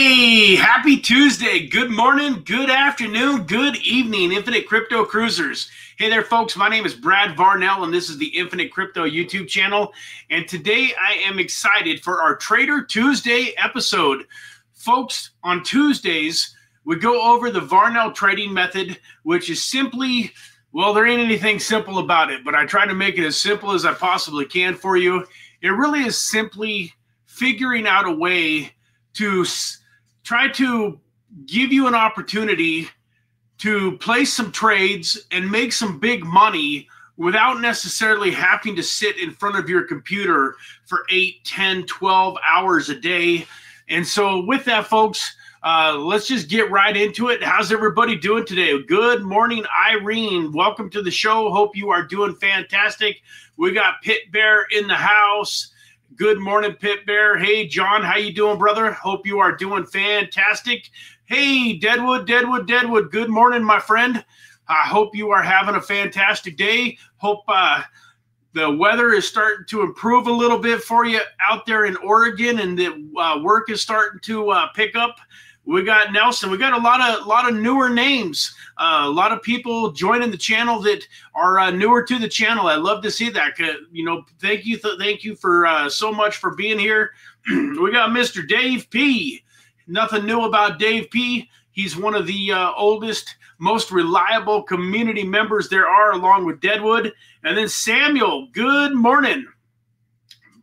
Hey, happy Tuesday. Good morning, good afternoon, good evening, Infinite Crypto Cruisers. Hey there, folks. My name is Brad Varnell, and this is the Infinite Crypto YouTube channel. And today I am excited for our Trader Tuesday episode. Folks, on Tuesdays, we go over the Varnell trading method, which is simply, well, there ain't anything simple about it, but I try to make it as simple as I possibly can for you. It really is simply figuring out a way to try to give you an opportunity to place some trades and make some big money without necessarily having to sit in front of your computer for 8, 10, 12 hours a day. And so with that, folks, let's just get right into it. How's everybody doing today? Good morning, Irene. Welcome to the show. Hope you are doing fantastic. We got Pit Bear in the house. Good morning, Pit Bear. Hey, John, how you doing, brother? Hope you are doing fantastic. Hey, Deadwood. Good morning, my friend. I hope you are having a fantastic day. Hope the weather is starting to improve a little bit for you out there in Oregon, and the work is starting to pick up. We got Nelson. We got a lot of newer names. A lot of people joining the channel that are newer to the channel. I love to see that. You know, thank you for so much for being here. We got Mr. Dave P. Nothing new about Dave P. He's one of the oldest, most reliable community members there are, along with Deadwood. And then Samuel. Good morning.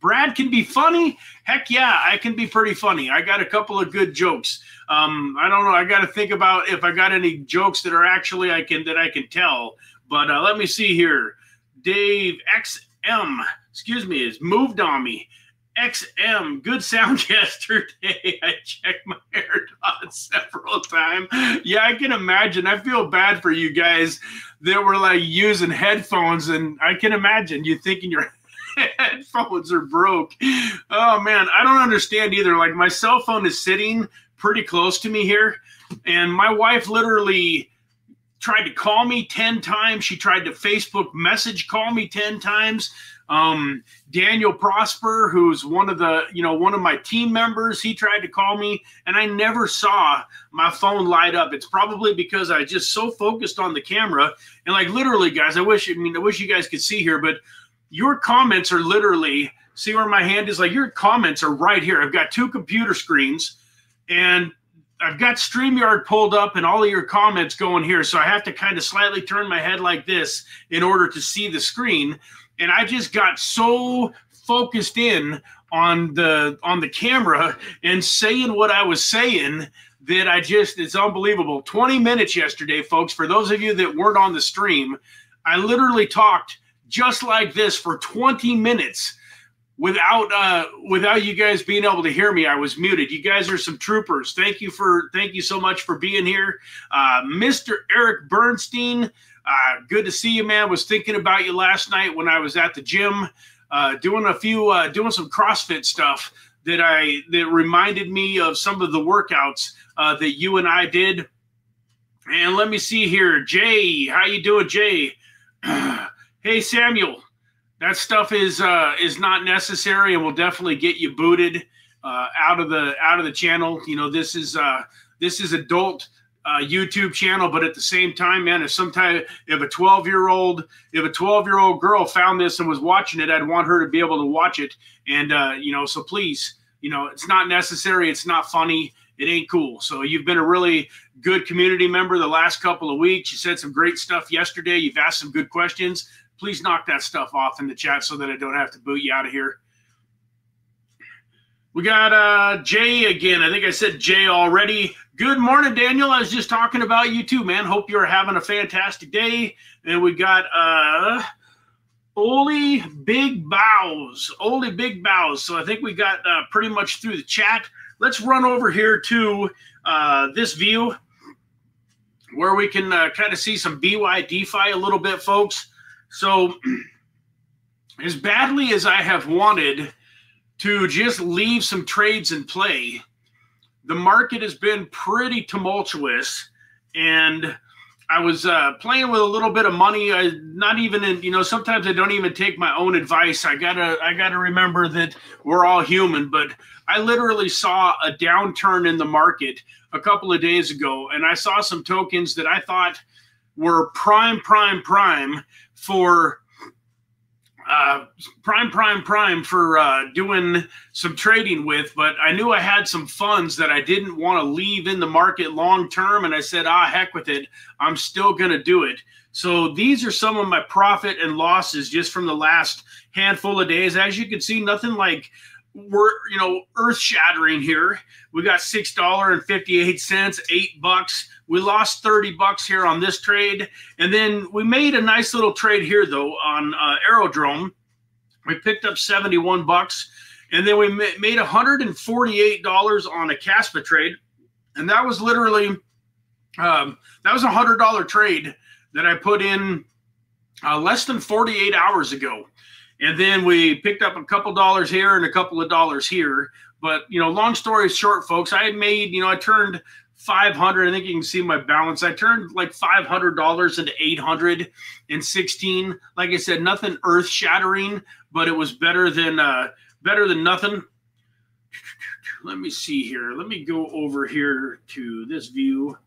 Brad can be funny. Heck yeah, I can be pretty funny. I got a couple of good jokes. I don't know. I got to think about if I got any jokes that are actually that I can tell. But let me see here. Dave XM, excuse me, has moved on me. XM, good sound yesterday. I checked my AirDots several times. Yeah, I can imagine. I feel bad for you guys that were like using headphones, and I can imagine you thinking your headphones are broke. Oh man, I don't understand either. Like, my cell phone is sitting pretty close to me here, and my wife literally tried to call me 10 times. She tried to Facebook message call me 10 times. Daniel Prosper, who's one of my team members, he tried to call me, and I never saw my phone light up. It's probably because I just so focused on the camera, and like literally, guys, I wish you guys could see here, but your comments are literally, see where my hand is? Like, your comments are right here. I've got two computer screens, and I've got StreamYard pulled up and all of your comments going here. So I have to kind of slightly turn my head like this in order to see the screen. And I just got so focused in on the camera and saying what I was saying that it's unbelievable. 20 minutes yesterday, folks. For those of you that weren't on the stream, I literally talked just like this for 20 minutes without you guys being able to hear me. I was muted. You guys are some troopers. Thank you so much for being here. Mr. Eric Bernstein, good to see you, man. Was thinking about you last night when I was at the gym, doing some CrossFit stuff that reminded me of some of the workouts that you and I did. And let me see here. Jay, how you doing, Jay? Hey, Samuel, that stuff is not necessary and will definitely get you booted out of the channel. You know, this is adult YouTube channel, but at the same time, man, if a 12-year-old girl found this and was watching it, I'd want her to be able to watch it. And so please, it's not necessary. It's not funny. It ain't cool. So you've been a really good community member the last couple of weeks. You said some great stuff yesterday. You've asked some good questions. Please knock that stuff off in the chat so that I don't have to boot you out of here. We got Jay again. I think I said Jay already. Good morning, Daniel. I was just talking about you too, man. Hope you're having a fantastic day. And we got Oli Big Bows. Oli Big Bows. So I think we got pretty much through the chat. Let's run over here to this view where we can kind of see some BYDFI a little bit, folks. So as badly as I have wanted to just leave some trades in play, the market has been pretty tumultuous, and I was playing with a little bit of money. Not even in, you know, sometimes I don't even take my own advice. I gotta remember that we're all human. But I literally saw a downturn in the market a couple of days ago, and I saw some tokens that I thought were prime for doing some trading with, but I knew I had some funds that I didn't want to leave in the market long term, and I said, heck with it, I'm still going to do it. So these are some of my profit and losses just from the last handful of days. As you can see, nothing like earth shattering here. We got $6.58, $8. We lost $30 here on this trade. And then we made a nice little trade here, though, on Aerodrome. We picked up $71. And then we made $148 on a CASPA trade. And that was literally, that was a $100 trade that I put in less than 48 hours ago. And then we picked up a couple dollars here and a couple of dollars here. But, you know, long story short, folks, I made, you know, I turned 500. I think you can see my balance. I turned like $500 into 816. Like I said, nothing earth shattering, but it was better than nothing. Let me see here. Let me go over here to this view.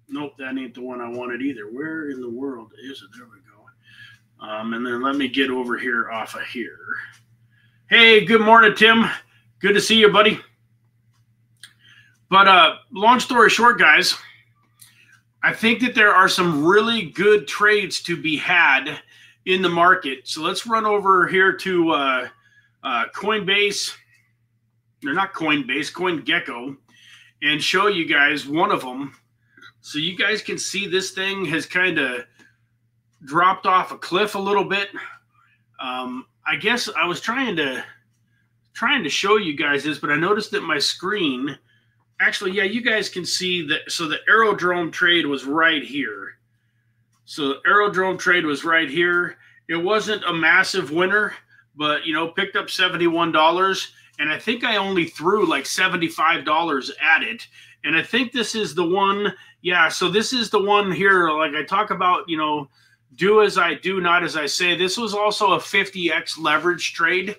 Nope, that ain't the one I wanted either. Where in the world is it? There we go. And then let me get over here off of here. Hey, good morning, Tim. Good to see you, buddy. But long story short, guys, I think that there are some really good trades to be had in the market. So let's run over here to Coinbase, or not Coinbase, CoinGecko, and show you guys one of them. So you guys can see this thing has kind of dropped off a cliff a little bit. I guess I was trying to show you guys this, but I noticed that my screen, actually, yeah, you guys can see that. So the Aerodrome trade was right here. So the Aerodrome trade was right here. It wasn't a massive winner, but, you know, picked up $71. And I think I only threw like $75 at it. And I think this is the one. Yeah, so this is the one here. Like I talk about, you know, do as I do, not as I say. This was also a 50x leverage trade.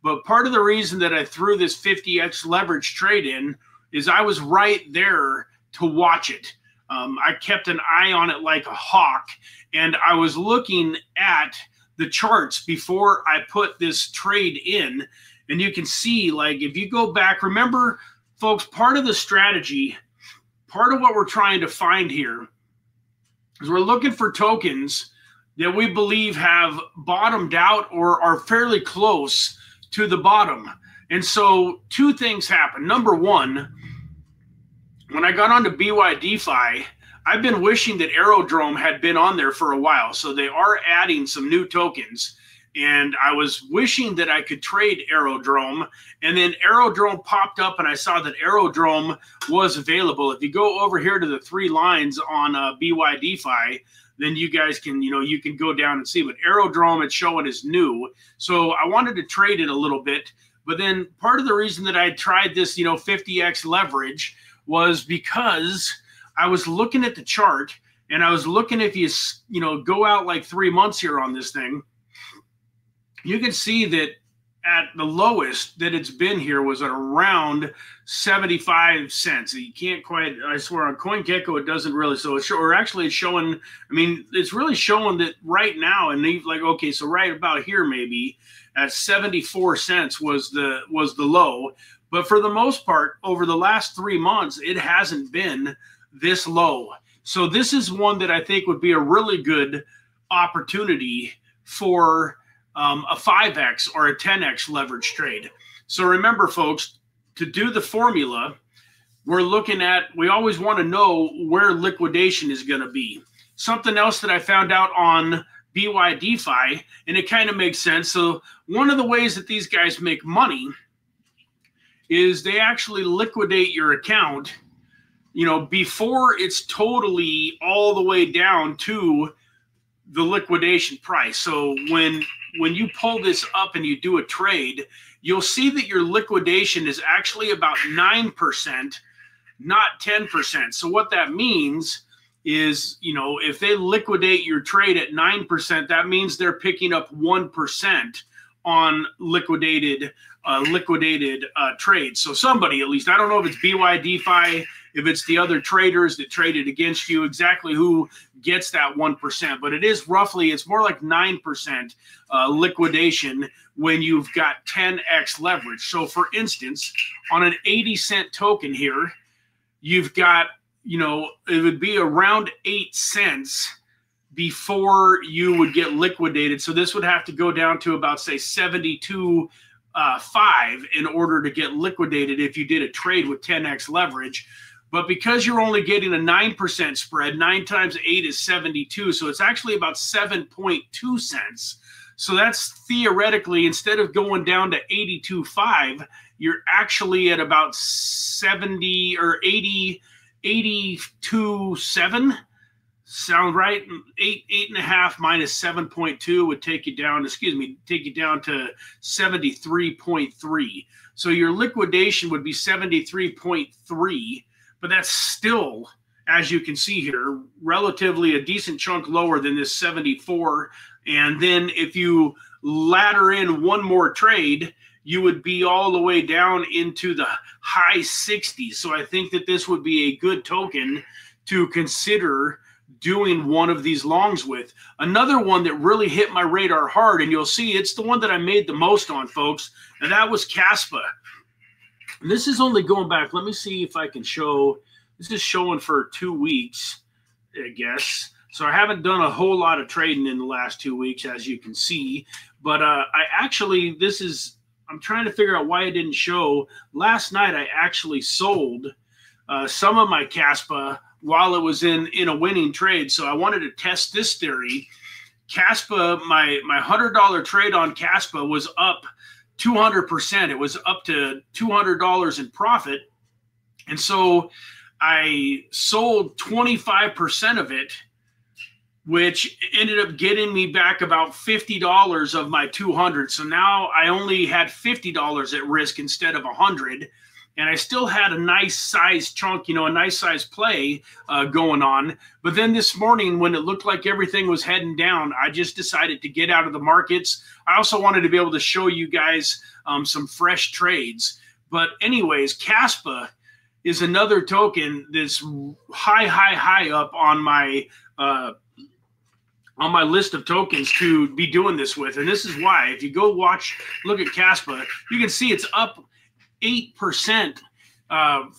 But part of the reason that I threw this 50x leverage trade in is I was right there to watch it. I kept an eye on it like a hawk, and I was looking at the charts before I put this trade in. And you can see, like, if you go back, remember, folks, part of the strategy, part of what we're trying to find here is we're looking for tokens that we believe have bottomed out or are fairly close to the bottom. And so two things happen. Number one, when I got onto BYDFI, I've been wishing that Aerodrome had been on there for a while. So they are adding some new tokens. And I was wishing that I could trade Aerodrome. And then Aerodrome popped up and I saw that Aerodrome was available. If you go over here to the 3 lines on BYDFI, then you guys can, you know, you can go down and see. But Aerodrome, it's showing is new. So I wanted to trade it a little bit. But then part of the reason that I tried this, you know, 50x leverage was because I was looking at the chart and I was looking, if you know, go out like 3 months here on this thing, you can see that at the lowest that it's been here was at around 75 cents. You can't quite, I swear on CoinGecko, it doesn't really, so it's, or actually it's showing, I mean, it's really showing that right now, and like, okay, so right about here maybe at 74 cents was the low. But for the most part, over the last 3 months, it hasn't been this low. So this is one that I think would be a really good opportunity for a 5x or a 10x leverage trade. So remember, folks, to do the formula, we're looking at, we always want to know where liquidation is going to be. Something else that I found out on BYDFI, and it kind of makes sense. So one of the ways that these guys make money is they actually liquidate your account, you know, before it's totally all the way down to the liquidation price. So when you pull this up and you do a trade, you'll see that your liquidation is actually about 9%, not 10%. So what that means is, you know, if they liquidate your trade at 9%, that means they're picking up 1% on liquidated trades. So somebody, at least, I don't know if it's BYDFI, if it's the other traders that traded against you, exactly who gets that 1%, but it is roughly, it's more like 9% liquidation when you've got 10x leverage. So for instance, on an 80-cent token here, you've got, you know, it would be around 8 cents before you would get liquidated. So this would have to go down to about, say, 72.5 in order to get liquidated if you did a trade with 10x leverage. But because you're only getting a 9% spread, 9 times 8 is 72. So it's actually about 7.2 cents. So that's theoretically, instead of going down to 82.5, you're actually at about 70 or 82.7. Sound right? 8.5 minus 7.2 would take you down, take you down to 73.3. So your liquidation would be 73.3, but that's still, as you can see here, relatively a decent chunk lower than this 74. And then if you ladder in one more trade, you would be all the way down into the high 60s. So I think that this would be a good token to consider doing one of these longs with. Another one that really hit my radar hard, and you'll see it's the one that I made the most on, folks, and that was CASPA. And this is only going back, let me see if I can show, this is showing for 2 weeks, I guess. So I haven't done a whole lot of trading in the last 2 weeks, as you can see. But I actually, I'm trying to figure out why it didn't show. Last night I actually sold some of my CASPA while it was in a winning trade. So I wanted to test this theory. CASPA, my $100 trade on CASPA was up 200%. It was up to $200 in profit. And so I sold 25% of it, which ended up getting me back about $50 of my 200. So now I only had $50 at risk instead of 100. And I still had a nice size chunk, you know, a nice size play going on. But then this morning, when it looked like everything was heading down, I just decided to get out of the markets. I also wanted to be able to show you guys some fresh trades. But anyways, CASPA is another token that's high up on my list of tokens to be doing this with. And this is why. If you go look at CASPA, you can see it's up 8%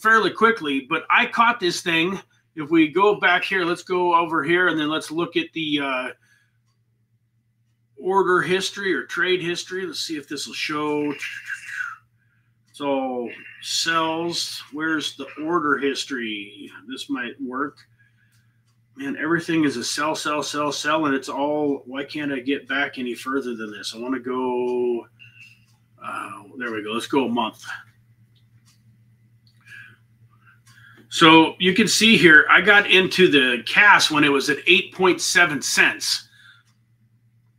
fairly quickly. But I caught this thing. If we go back here, let's go over here and then let's look at the order history or trade history. Let's see if this will show. So sells, where's the order history? This might work. Man, everything is a sell, and it's all, why can't I get back any further than this? I want to go, there we go. Let's go a month. So you can see here, I got into the CAS when it was at 8.7 cents.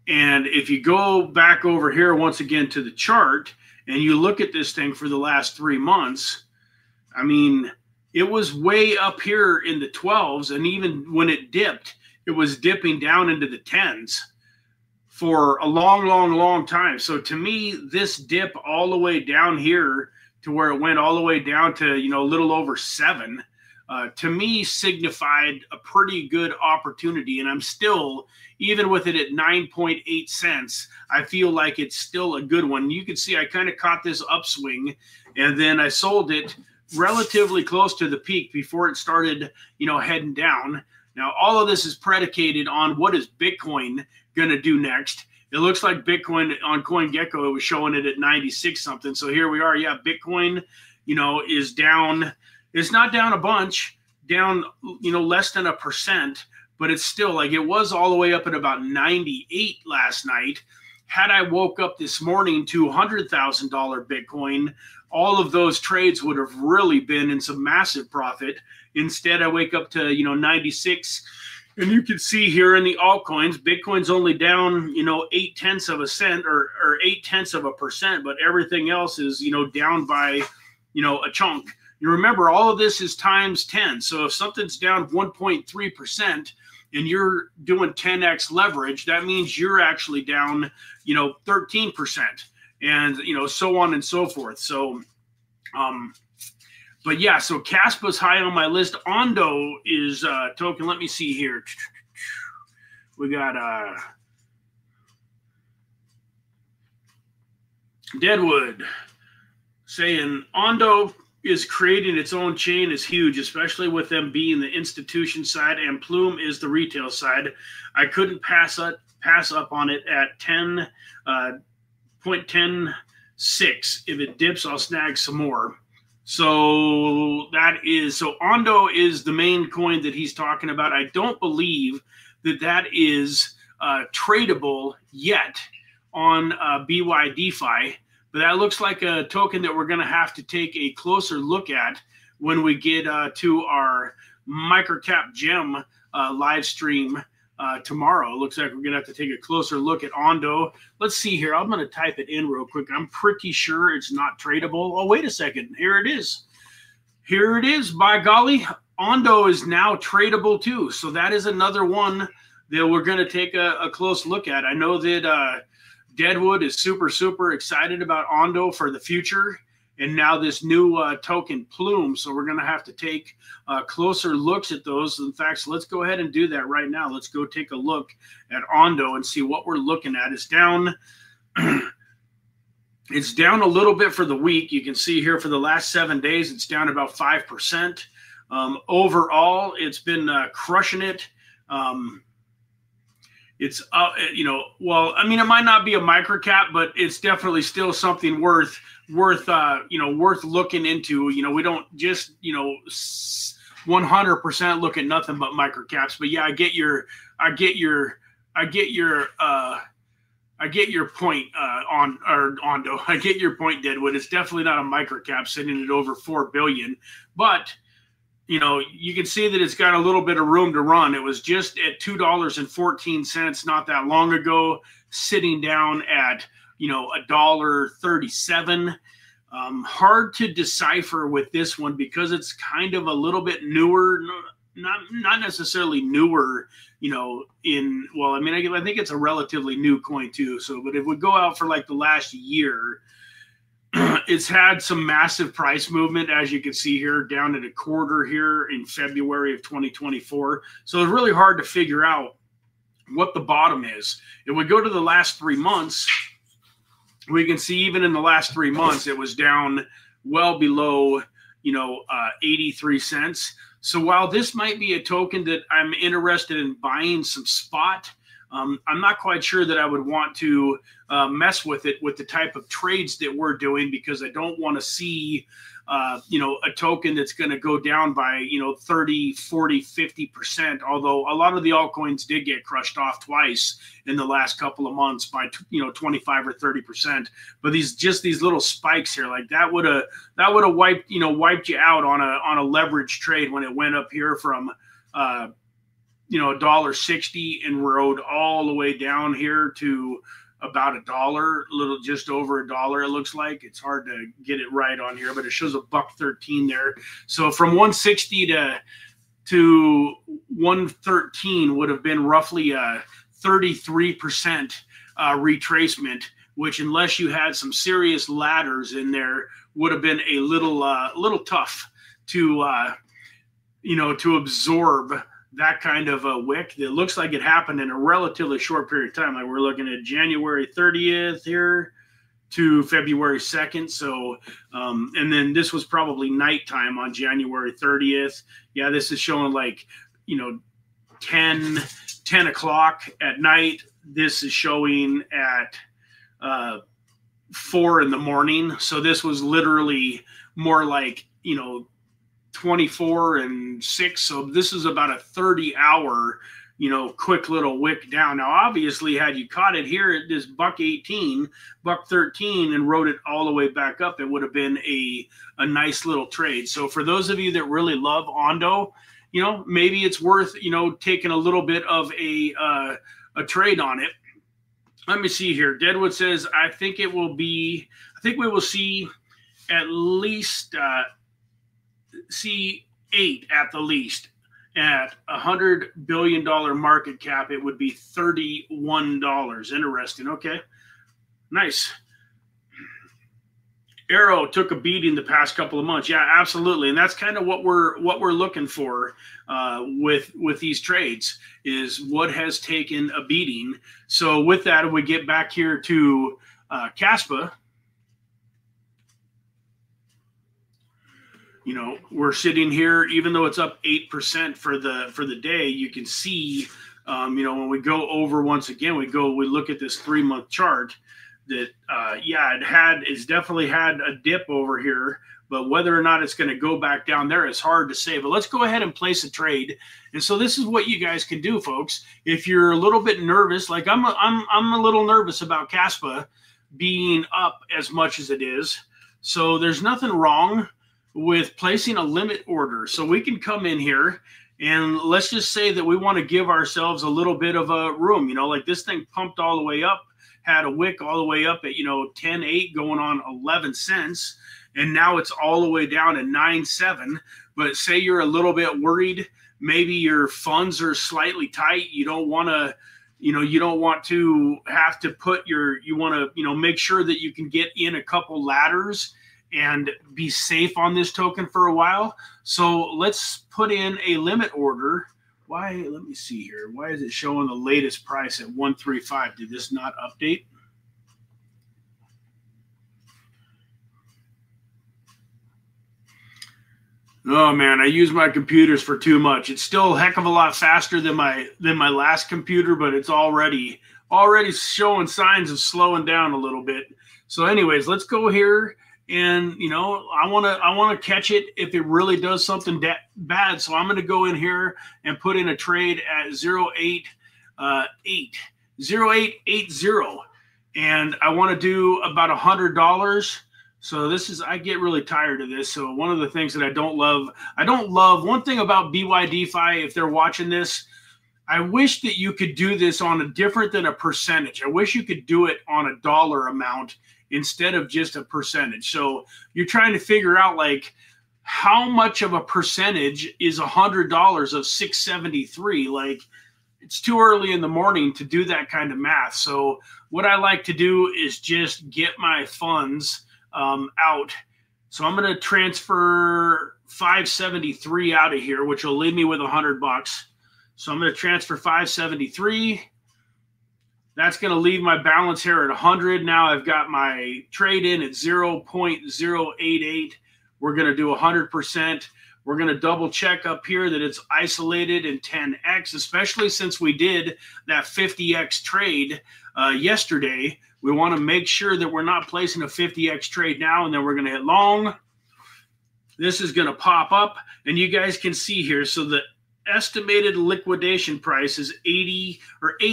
And if you go back over here once again to the chart and you look at this thing for the last 3 months, I mean, it was way up here in the 12s. And even when it dipped, it was dipping down into the 10s for a long time. So to me, this dip all the way down here to where it went all the way down to, you know, a little over 7, to me signified a pretty good opportunity. And I'm still, even with it at 9.8 cents, I feel like it's still a good one. You can see I kind of caught this upswing and then I sold it relatively close to the peak before it started, you know, heading down. Now, all of this is predicated on what is Bitcoin going to do next. It looks like Bitcoin on CoinGecko, it was showing it at 96 something. So here we are. Yeah, Bitcoin, you know, is down. It's not down a bunch, down, you know, less than 1%, but it's still like it was all the way up at about 98 last night. Had I woke up this morning to $100,000 Bitcoin, all of those trades would have really been in some massive profit. Instead, I wake up to, you know, 96. And you can see here in the altcoins, Bitcoin's only down, you know, 0.8 cents or 0.8%, but everything else is, you know, down by, you know, a chunk. You remember, all of this is times 10. So if something's down 1.3% and you're doing 10x leverage, that means you're actually down, 13%, and, so on and so forth. So, but yeah, so Caspa's high on my list. Ondo is token. Let me see here. We got Deadwood saying Ondo is creating its own chain is huge, especially with them being the institution side and Plume is the retail side. I couldn't pass up on it at 10.106. If it dips, I'll snag some more. So Ondo is the main coin that he's talking about. I don't believe that is tradable yet on BYDFI. But that looks like a token that we're going to have to take a closer look at when we get to our microcap gem live stream tomorrow. It looks like we're going to have to take a closer look at Ondo. Let's see here. I'm going to type it in real quick. I'm pretty sure it's not tradable. Oh, wait a second. Here it is. Here it is. By golly, Ondo is now tradable too. So that is another one that we're going to take a close look at. I know that Deadwood is super, super excited about Ondo for the future. And now this new token Plume. So we're going to have to take closer looks at those. In fact, so let's go ahead and do that right now. Let's go take a look at Ondo and see what we're looking at. It's down. It's down a little bit for the week. You can see here for the last 7 days, it's down about 5%. Overall, it's been crushing it. It's well, I mean, it might not be a microcap, but it's definitely still something worth looking into. We don't just 100% look at nothing but microcaps. But yeah, I get your point on Ondo. I get your point, Deadwood. It's definitely not a microcap sitting at over 4 billion, but you can see that it's got a little bit of room to run. It was just at $2.14 not that long ago, sitting down at, $1.37. Hard to decipher with this one because it's kind of a little bit newer, not necessarily newer, I think it's a relatively new coin too. So, but if we go out for like the last year, it's had some massive price movement, as you can see here, down at a quarter here in February of 2024. So it's really hard to figure out what the bottom is. If we go to the last 3 months, we can see even in the last 3 months, it was down well below, 83 cents. So while this might be a token that I'm interested in buying some spot, I'm not quite sure that I would want to mess with it with the type of trades that we're doing, because I don't want to see, a token that's going to go down by, 30, 40, 50%. Although a lot of the altcoins did get crushed off twice in the last couple of months by, 25 or 30%. But these little spikes here, like that would have wiped you out on a leverage trade when it went up here from, $1.60 and rode all the way down here to about $1, just over $1. It looks like it's hard to get it right on here, but it shows $1.13 there. So from 160 to 113 would have been roughly a 33% retracement, which, unless you had some serious ladders in there, would have been a little tough to to absorb that kind of a wick. It looks like it happened in a relatively short period of time. Like we're looking at January 30th here to February 2nd. So, and then this was probably nighttime on January 30th. Yeah, this is showing like, 10 o'clock at night. This is showing at 4 in the morning. So this was literally more like, 24 and 6. So this is about a 30-hour, quick little wick down. Now, obviously, had you caught it here at this $1.18, $1.13, and rode it all the way back up, it would have been a nice little trade. So for those of you that really love Ondo, maybe it's worth, taking a little bit of a trade on it. Let me see here. Deadwood says, I think we will see at least see 8 at the least. At $100 billion market cap, it would be $31. Interesting. Okay, nice. Arrow took a beating the past couple of months. Yeah, absolutely, and that's kind of what we're looking for with these trades, is what has taken a beating. So with that, if we get back here to CASPA, you know, we're sitting here, even though it's up 8% for the day, you can see, you know, when we go over once again, we look at this 3-month chart that, yeah, it's definitely had a dip over here, but whether or not it's going to go back down there is hard to say. But let's go ahead and place a trade. And so this is what you guys can do, folks. If you're a little bit nervous, like I'm a little nervous about CASPA being up as much as it is. So there's nothing wrong with placing a limit order. So we can come in here and let's just say that we want to give ourselves a little bit of a room, you know, like this thing pumped all the way up, had a wick all the way up at, you know, 10.8 going on 11 cents. And now it's all the way down to 9.7. But say you're a little bit worried, maybe your funds are slightly tight. You don't want to, you know, you don't want to have to put you want to, you know, make sure that you can get in a couple ladders and be safe on this token for a while. So let's put in a limit order. Why? Let me see here. Why is it showing the latest price at 135? Did this not update? Oh man, I use my computers for too much. It's still a heck of a lot faster than my last computer, but it's already showing signs of slowing down a little bit. So anyways, let's go here. And, you know, I want to catch it if it really does something bad. So I'm going to go in here and put in a trade at 0880. And I want to do about $100. So this is, I get really tired of this. So one of the things that I don't love one thing about BYDFI, if they're watching this, I wish that you could do this on a different than a percentage. I wish you could do it on a dollar amount instead of just a percentage. So you're trying to figure out like how much of a percentage is $100 of 673. Like it's too early in the morning to do that kind of math. So what I like to do is just get my funds out. So I'm going to transfer 573 out of here, which will leave me with $100. So I'm going to transfer 573. That's going to leave my balance here at 100. Now I've got my trade in at 0.088. We're going to do 100%. We're going to double check up here that it's isolated in 10x, especially since we did that 50x trade yesterday. We want to make sure that we're not placing a 50x trade now, and then we're going to hit long. This is going to pop up, and you guys can see here. So the estimated liquidation price is 8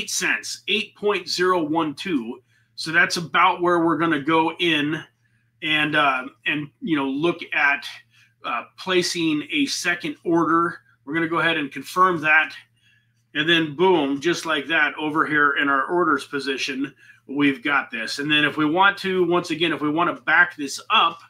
cents, 8.012. So that's about where we're going to go in and you know, look at placing a second order. We're going to go ahead and confirm that, and then boom, just like that over here in our orders position, we've got this. And then if we want to, once again, if we want to back this up,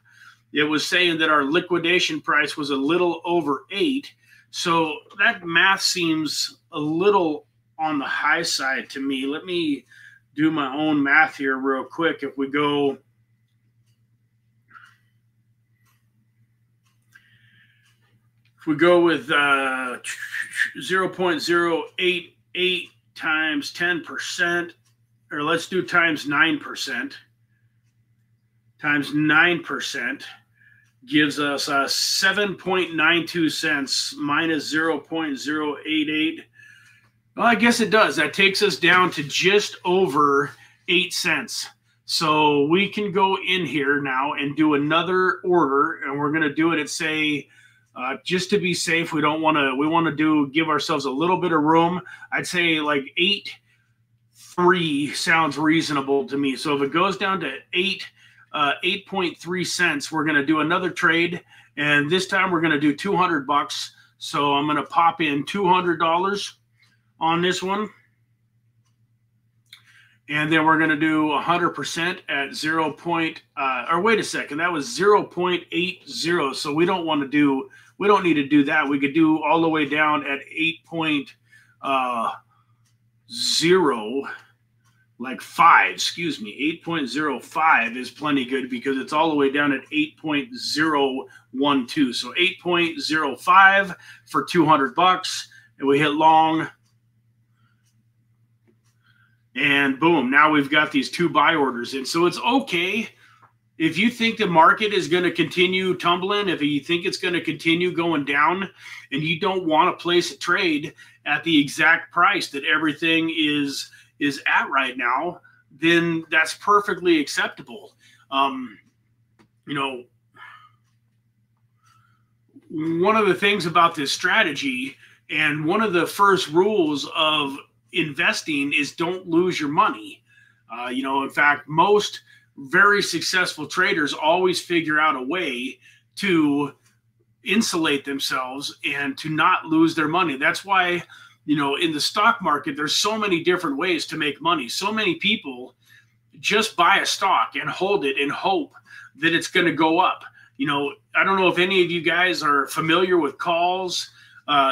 it was saying that our liquidation price was a little over 8. So that math seems a little on the high side to me. Let me do my own math here real quick. If we go, with 0.088 times 10%, or let's do times 9%. Times 9%. Gives us 7.92 cents minus 0.088. Well, I guess it does. That takes us down to just over 8 cents. So we can go in here now and do another order, and we're going to do it at, say, just to be safe, we want to give ourselves a little bit of room. I'd say like 8.3 sounds reasonable to me. So if it goes down to 8.3 cents, we're going to do another trade, and this time we're going to do $200. So I'm going to pop in $200 on this one, And then we're going to do 100% at 0. Or wait a second, that was 0.80. So we don't need to do that. We could do all the way down at 8.0, like 5, excuse me. 8.05 is plenty good because it's all the way down at 8.012. So 8.05 for $200, and we hit long. And boom, now we've got these 2 buy orders in. So it's okay if you think the market is going to continue tumbling, if you think it's going to continue going down, and you don't want to place a trade at the exact price that everything is at right now, then that's perfectly acceptable. You know, one of the things about this strategy, and one of the first rules of investing, is don't lose your money. You know, in fact, most very successful traders always figure out a way to insulate themselves and to not lose their money. That's why, you know, in the stock market, there's so many different ways to make money. So many people just buy a stock and hold it and hope that it's going to go up. You know, I don't know if any of you guys are familiar with calls,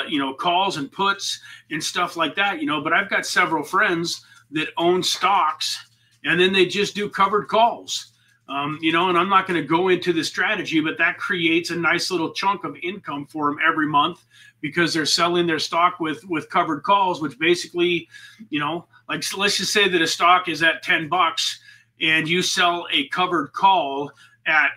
you know, calls and puts and stuff like that, you know, but I've got several friends that own stocks, and then they just do covered calls. You know, and I'm not going to go into the strategy, but that creates a nice little chunk of income for them every month because they're selling their stock with covered calls, which basically, you know, like, so let's just say that a stock is at $10 and you sell a covered call at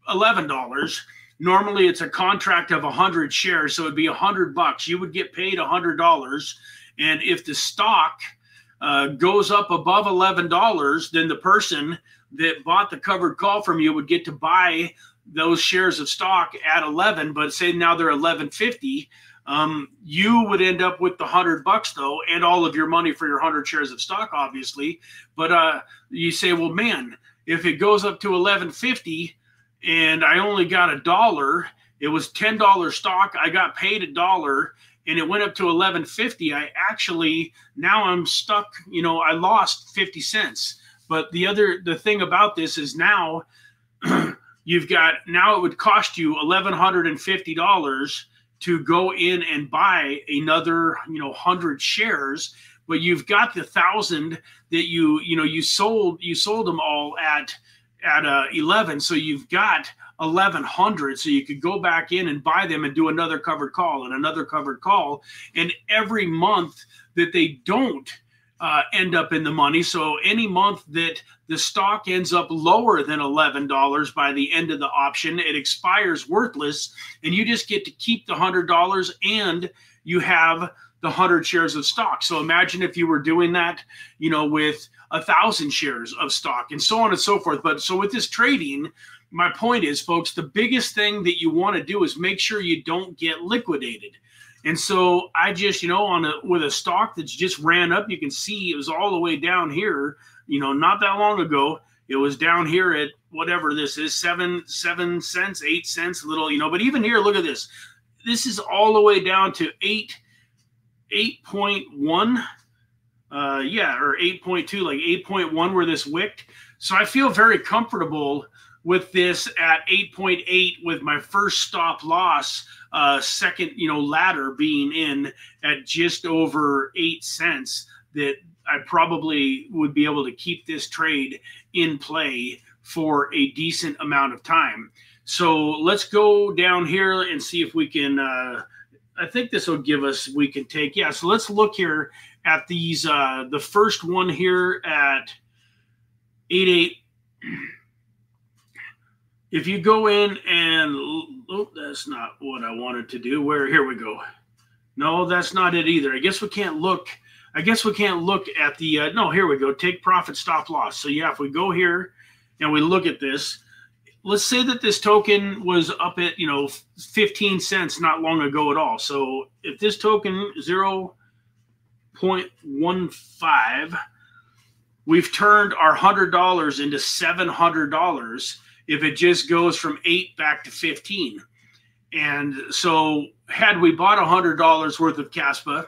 $11. Normally it's a contract of 100 shares, so it'd be $100. You would get paid $100. And if the stock goes up above $11, then the person that bought the covered call from you would get to buy those shares of stock at 11, but say now they're 11.50. You would end up with the $100 though, and all of your money for your 100 shares of stock, obviously. But you say, well, man, if it goes up to 11.50 and I only got $1, it was $10 stock, I got paid $1, and it went up to 11.50. I actually, now I'm stuck, you know, I lost 50 cents. But the thing about this is now you've got, now it would cost you $1,150 to go in and buy another, you know, 100 shares, but you've got the 1,000 that you sold them all at 11. So you've got 1,100. So you could go back in and buy them and do another covered call and another covered call. And every month that they don't end up in the money, so any month that the stock ends up lower than $11 by the end of the option, it expires worthless, and you just get to keep the $100 and you have the 100 shares of stock. So imagine if you were doing that, you know, with 1,000 shares of stock and so on and so forth. But so with this trading, my point is, folks, the biggest thing that you want to do is make sure you don't get liquidated. And so I just, you know, with a stock that's just ran up, you can see it was all the way down here, you know, not that long ago. It was down here at whatever this is, 7 cents, 8 cents, a little, you know, but even here, look at this. This is all the way down to 8.1. Yeah, or 8.2, like 8.1 where this wicked. So I feel very comfortable with this at 8.8 with my first stop loss, second, you know, ladder being in at just over 8 cents, that I probably would be able to keep this trade in play for a decent amount of time. So let's go down here and see if we can, I think this will give us, we can take, yeah. So let's look here at these, the first one here at 8.8. If you go in and, oh, that's not what I wanted to do. Here we go. No, that's not it either. I guess we can't look. I guess we can't look at the, no, here we go. Take profit, stop loss. So yeah, if we go here and we look at this, let's say that this token was up at, you know, 15 cents not long ago at all. So if this token 0.15, we've turned our $100 into $700 if it just goes from 8 back to 15. And so had we bought $100 worth of CASPA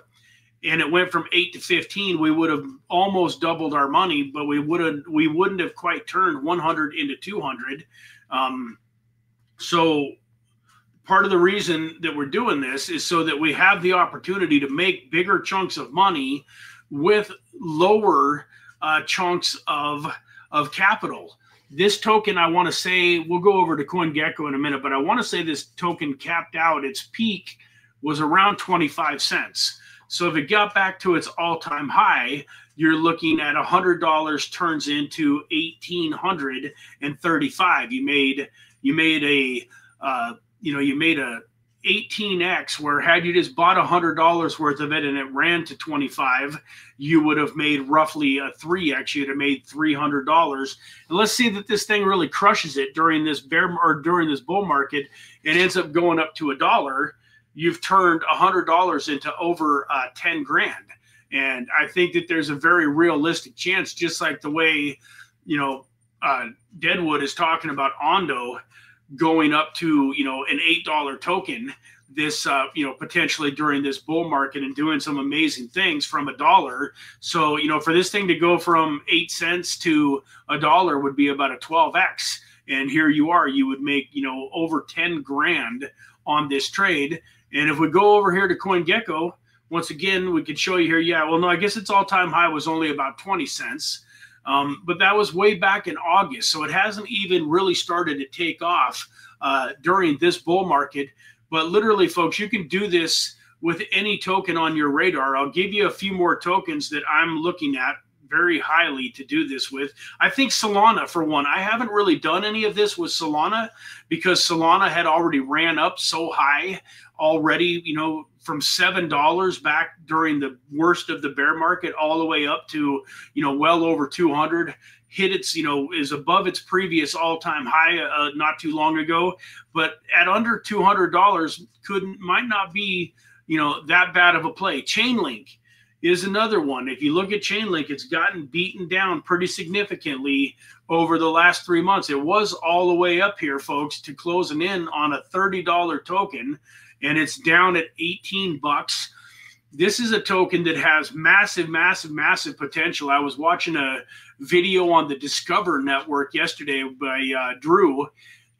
and it went from 8 to 15, we would have almost doubled our money, but we wouldn't have quite turned 100 into 200. So part of the reason that we're doing this is so that we have the opportunity to make bigger chunks of money with lower chunks of capital. This token, I want to say, we'll go over to CoinGecko in a minute, but I want to say this token capped out, its peak was around 25 cents. So if it got back to its all-time high, you're looking at $100 turns into $1,835. You made a 18x, where had you just bought $100 worth of it and it ran to 25, you would have made roughly a 3x. You'd have made $300. And let's see that this thing really crushes it during this during this bull market. It ends up going up to $1. You've turned $100 into over 10 grand. And I think that there's a very realistic chance, just like the way, Deadwood is talking about Ondo going up to, an $8 token this, potentially during this bull market and doing some amazing things from $1. So, for this thing to go from 8 cents to $1 would be about a 12x. And here you are, you would make, over 10 grand on this trade. And if we go over here to CoinGecko, once again, we could show you here. Yeah, well, no, I guess its all-time high was only about 20 cents. But that was way back in August. So it hasn't even really started to take off during this bull market. But literally, folks, you can do this with any token on your radar. I'll give you a few more tokens that I'm looking at very highly to do this with. I think Solana, for one. I haven't really done any of this with Solana because Solana had already ran up so high already, from $7 back during the worst of the bear market all the way up to, well over 200. Hit its, is above its previous all-time high not too long ago. But at under $200 might not be, that bad of a play. Chainlink is another one. If you look at Chainlink, it's gotten beaten down pretty significantly over the last 3 months. It was all the way up here, folks, to closing in on a $30 token, and it's down at 18 bucks. This is a token that has massive, massive, massive potential. I was watching a video on the Discover Network yesterday by Drew,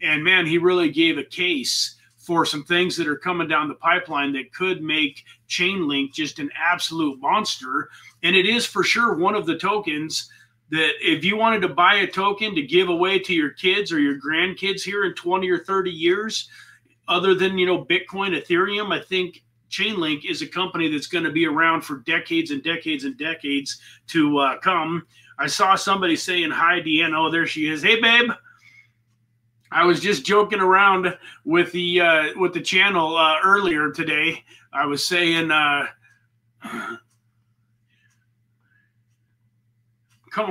and man, he really gave a case for some things that are coming down the pipeline that could make Chainlink just an absolute monster. And it is for sure one of the tokens that if you wanted to buy a token to give away to your kids or your grandkids here in 20 or 30 years, other than, Bitcoin, Ethereum, I think Chainlink is a company that's going to be around for decades and decades and decades to come. I saw somebody saying hi, Deanna. Oh, there she is. Hey, babe. I was just joking around with the channel earlier today. I was saying, come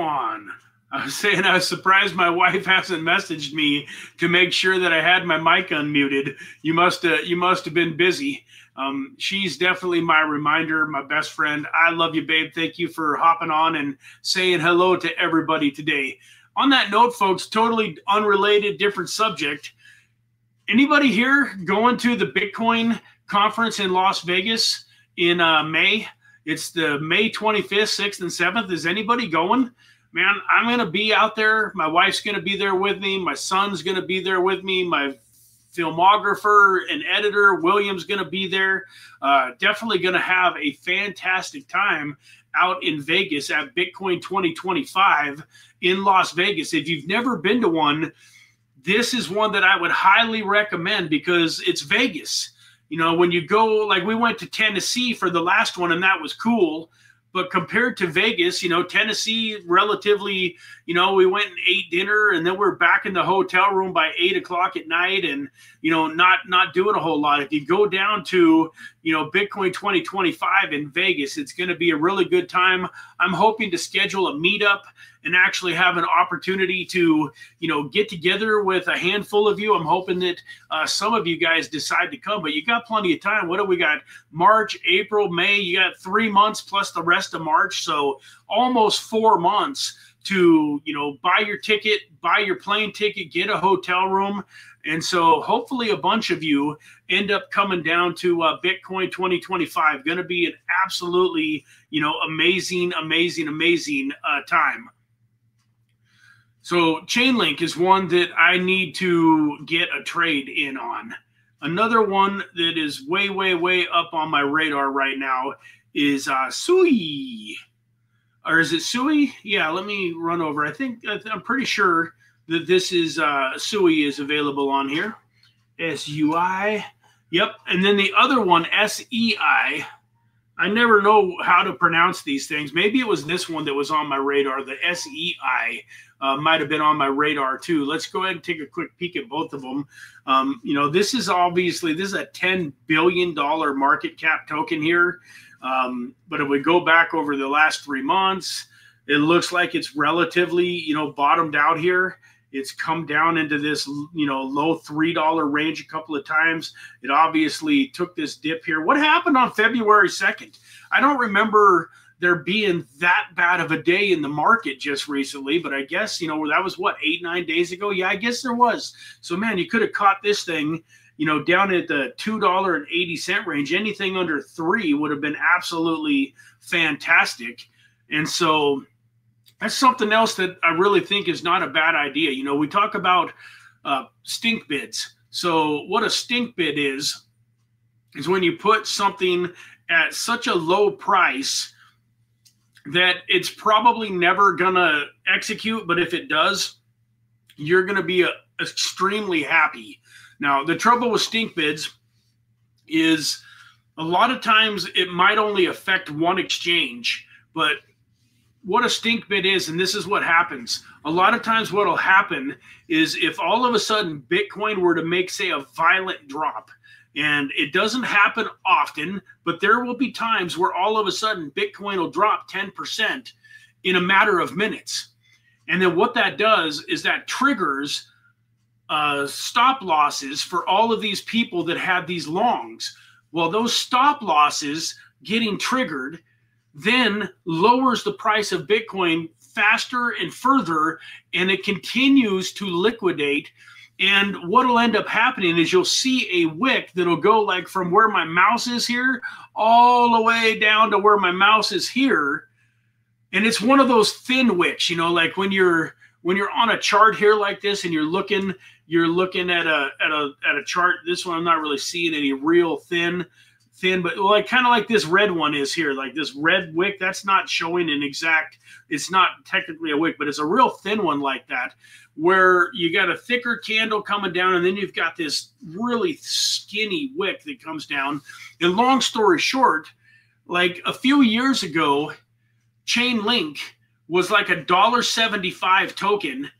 on. I was saying I was surprised my wife hasn't messaged me to make sure that I had my mic unmuted. You must have been busy. She's definitely my reminder, my best friend. I love you, babe. Thank you for hopping on and saying hello to everybody today. On that note, folks, totally unrelated, different subject. Anybody here going to the Bitcoin conference in Las Vegas in May? It's the May 25th, 6th, and 7th. Is anybody going? Man, I'm going to be out there. My wife's going to be there with me. My son's going to be there with me. My filmographer and editor, William's going to be there. Definitely going to have a fantastic time out in Vegas at Bitcoin 2025 in Las Vegas. If you've never been to one, this is one that I would highly recommend because it's Vegas. When you go, like we went to Tennessee for the last one and that was cool. But compared to Vegas, Tennessee relatively, we went and ate dinner and then we're back in the hotel room by 8 o'clock at night and, not doing a whole lot. If you go down to, Bitcoin 2025 in Vegas, it's going to be a really good time. I'm hoping to schedule a meetup and actually have an opportunity to, get together with a handful of you. I'm hoping that some of you guys decide to come, but you got plenty of time. What do we got? March, April, May, you got 3 months plus the rest of March. So almost 4 months to, buy your ticket, buy your plane ticket, get a hotel room And so hopefully a bunch of you end up coming down to Bitcoin 2025. Going to be an absolutely, amazing time. So Chainlink is one that I need to get a trade in on. Another one that is way up on my radar right now is Sui. Or is it Sui? Yeah, let me run over. I'm pretty sure that this is Sui is available on here. SUI. Yep. And then the other one, SEI. I never know how to pronounce these things. Maybe it was this one that was on my radar. The SEI might have been on my radar too. Let's go ahead and take a quick peek at both of them. This is a $10 billion market cap token here. But if we go back over the last 3 months, it looks like it's relatively, bottomed out here. It's come down into this, low $3 range a couple of times. It obviously took this dip here. What happened on February 2nd? I don't remember there being that bad of a day in the market just recently, but I guess, that was what, 8-9 days ago? Yeah, I guess there was. So, man, you could have caught this thing, down at the $2.80 range. Anything under $3 would have been absolutely fantastic. And so that's something else that I really think is not a bad idea. We talk about stink bids. So what a stink bid is when you put something at such a low price that it's probably never going to execute, but if it does, you're going to be extremely happy. Now, the trouble with stink bids is a lot of times it might only affect one exchange, but what a stink bid is, and this is what happens. A lot of times what will happen is if all of a sudden Bitcoin were to make, say, a violent drop, and it doesn't happen often, but there will be times where all of a sudden Bitcoin will drop 10% in a matter of minutes. And then what that does is that triggers stop losses for all of these people that had these longs. Well, those stop losses getting triggered then lowers the price of Bitcoin faster and further, and it continues to liquidate. And what will end up happening is you'll see a wick that'll go like from where my mouse is here all the way down to where my mouse is here. And it's one of those thin wicks, like when you're on a chart here like this and you're looking at a chart. This one I'm not really seeing any real thin, but like kind of like this red one is here, like this red wick. That's not showing an exact. It's not technically a wick, but it's a real thin one like that, where you got a thicker candle coming down, and then you've got this really skinny wick that comes down. And long story short, like a few years ago, Chainlink was like a $1.75 token,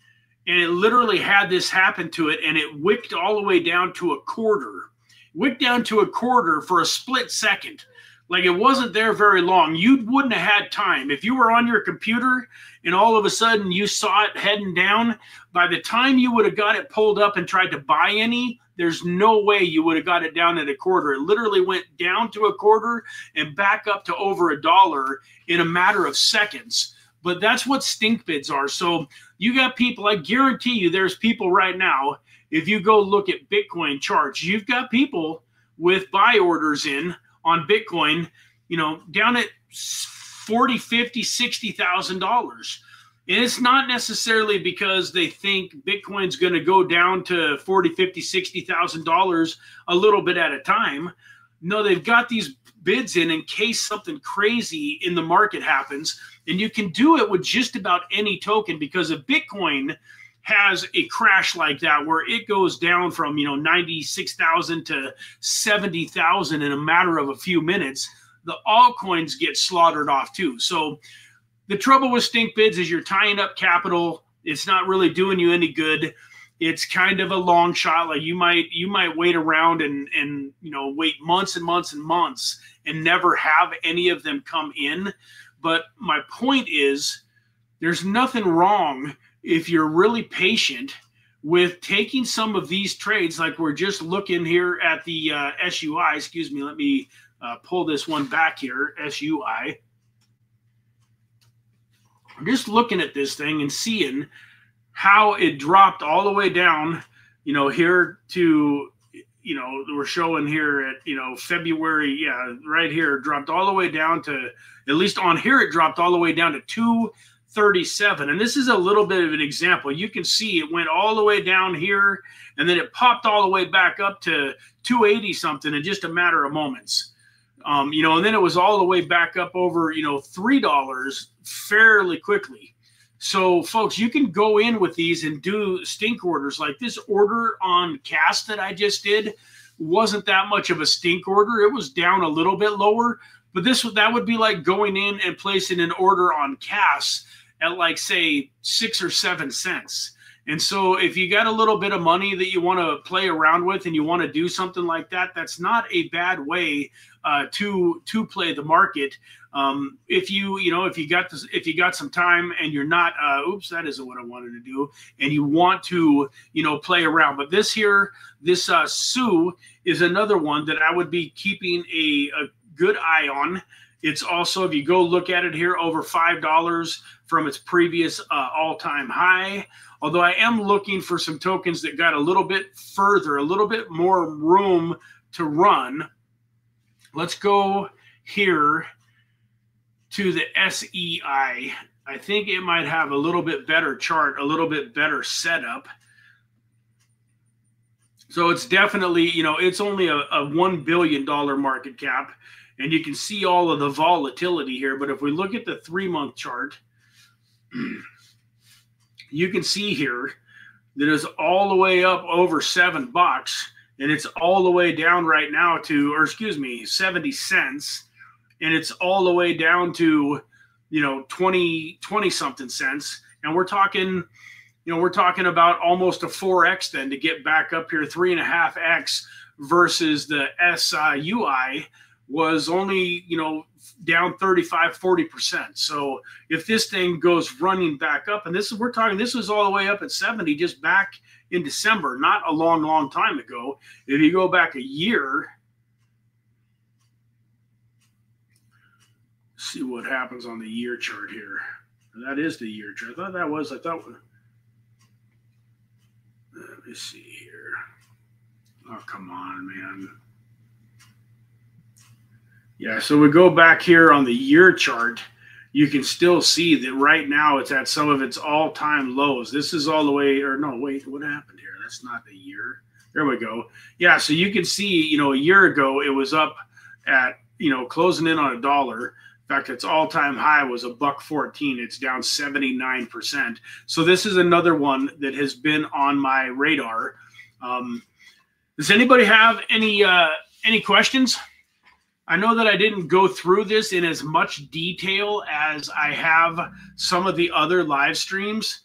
and it literally had this happen to it, and it wicked all the way down to a quarter. Wicked down to a quarter for a split second. Like it wasn't there very long. You wouldn't have had time. If you were on your computer and all of a sudden you saw it heading down, by the time you would have got it pulled up and tried to buy any, there's no way you would have got it down at a quarter. It literally went down to a quarter and back up to over $1 in a matter of seconds. But that's what stink bids are. So you got people, I guarantee you there's people right now, if you go look at Bitcoin charts, you've got people with buy orders in on Bitcoin, down at $40,000, $50,000, $60,000. And it's not necessarily because they think Bitcoin's going to go down to $40,000, $50,000, $60,000 a little bit at a time. No, they've got these bids in case something crazy in the market happens. And you can do it with just about any token, because if Bitcoin has a crash like that where it goes down from 96,000 to 70,000 in a matter of a few minutes, the altcoins get slaughtered off too. So the trouble with stink bids is you're tying up capital. It's not really doing you any good. It's kind of a long shot. Like you might wait around and wait months and months and months and never have any of them come in. But my point is, there's nothing wrong if you're really patient with taking some of these trades. Like we're just looking here at the SUI. Excuse me, let me pull this one back here, SUI. I'm just looking at this thing and seeing how it dropped all the way down you know, here to, you know, we're showing here at, you know, February, yeah, right here, dropped all the way down to, at least on here, it dropped all the way down to 237. And this is a little bit of an example. You can see it went all the way down here, and then it popped all the way back up to 280 something in just a matter of moments. You know, and then it was all the way back up over, you know, $3 fairly quickly. So, folks, you can go in with these and do stink orders. Like this order on CAS that I just did wasn't that much of a stink order. It was down a little bit lower, but that would be like going in and placing an order on CAS at like, say, 6 or 7 cents. And so if you got a little bit of money that you want to play around with and you want to do something like that, that's not a bad way to play the market. If you got some time and you're not, oops, that isn't what I wanted to do, and you want to, you know, play around. But this here, this Sioux is another one that I would be keeping a good eye on. It's also, if you go look at it here, over $5 from its previous all-time high. Although I am looking for some tokens that got a little bit further, a little bit more room to run. Let's go here to the SEI. I think it might have a little bit better chart, a little bit better setup. So it's definitely, you know, it's only a $1 billion market cap. And you can see all of the volatility here. But if we look at the 3-month chart, you can see here that it's all the way up over $7, and it's all the way down right now to, or excuse me, 70 cents, and it's all the way down to, you know, 20 something cents. And we're talking, you know, we're talking about almost a 4x then to get back up here, 3.5x versus the SUI was only, you know, down 35–40%. So if this thing goes running back up, and this is, we're talking, this was all the way up at 70 just back in December, not a long time ago. If you go back a year, see what happens on the year chart here. That is the year chart. I thought, let me see here. Oh, come on, man. Yeah, so we go back here on the year chart. You can still see that right now it's at some of its all-time lows. This is all the way, or no, wait, what happened here? That's not the year. There we go. Yeah, so you can see, you know, a year ago it was up at, you know, closing in on $1. In fact, its all-time high was $1.14. It's down 79%. So this is another one that has been on my radar. Does anybody have any questions? I know that I didn't go through this in as much detail as I have some of the other live streams.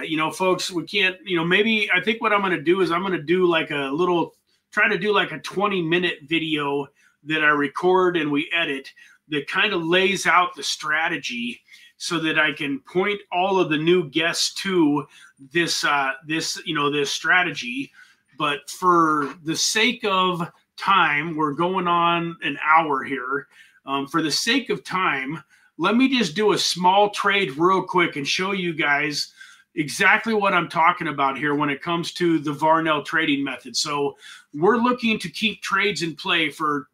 You know, folks, we can't, you know, maybe I think what I'm going to do is I'm going to do like a little, try to do like a 20-minute video that I record and we edit that kind of lays out the strategy so that I can point all of the new guests to this, you know, this strategy. But for the sake of time, we're going on an hour here. For the sake of time, let me just do a small trade real quick and show you guys exactly what I'm talking about here when it comes to the Varnell trading method. So we're looking to keep trades in play for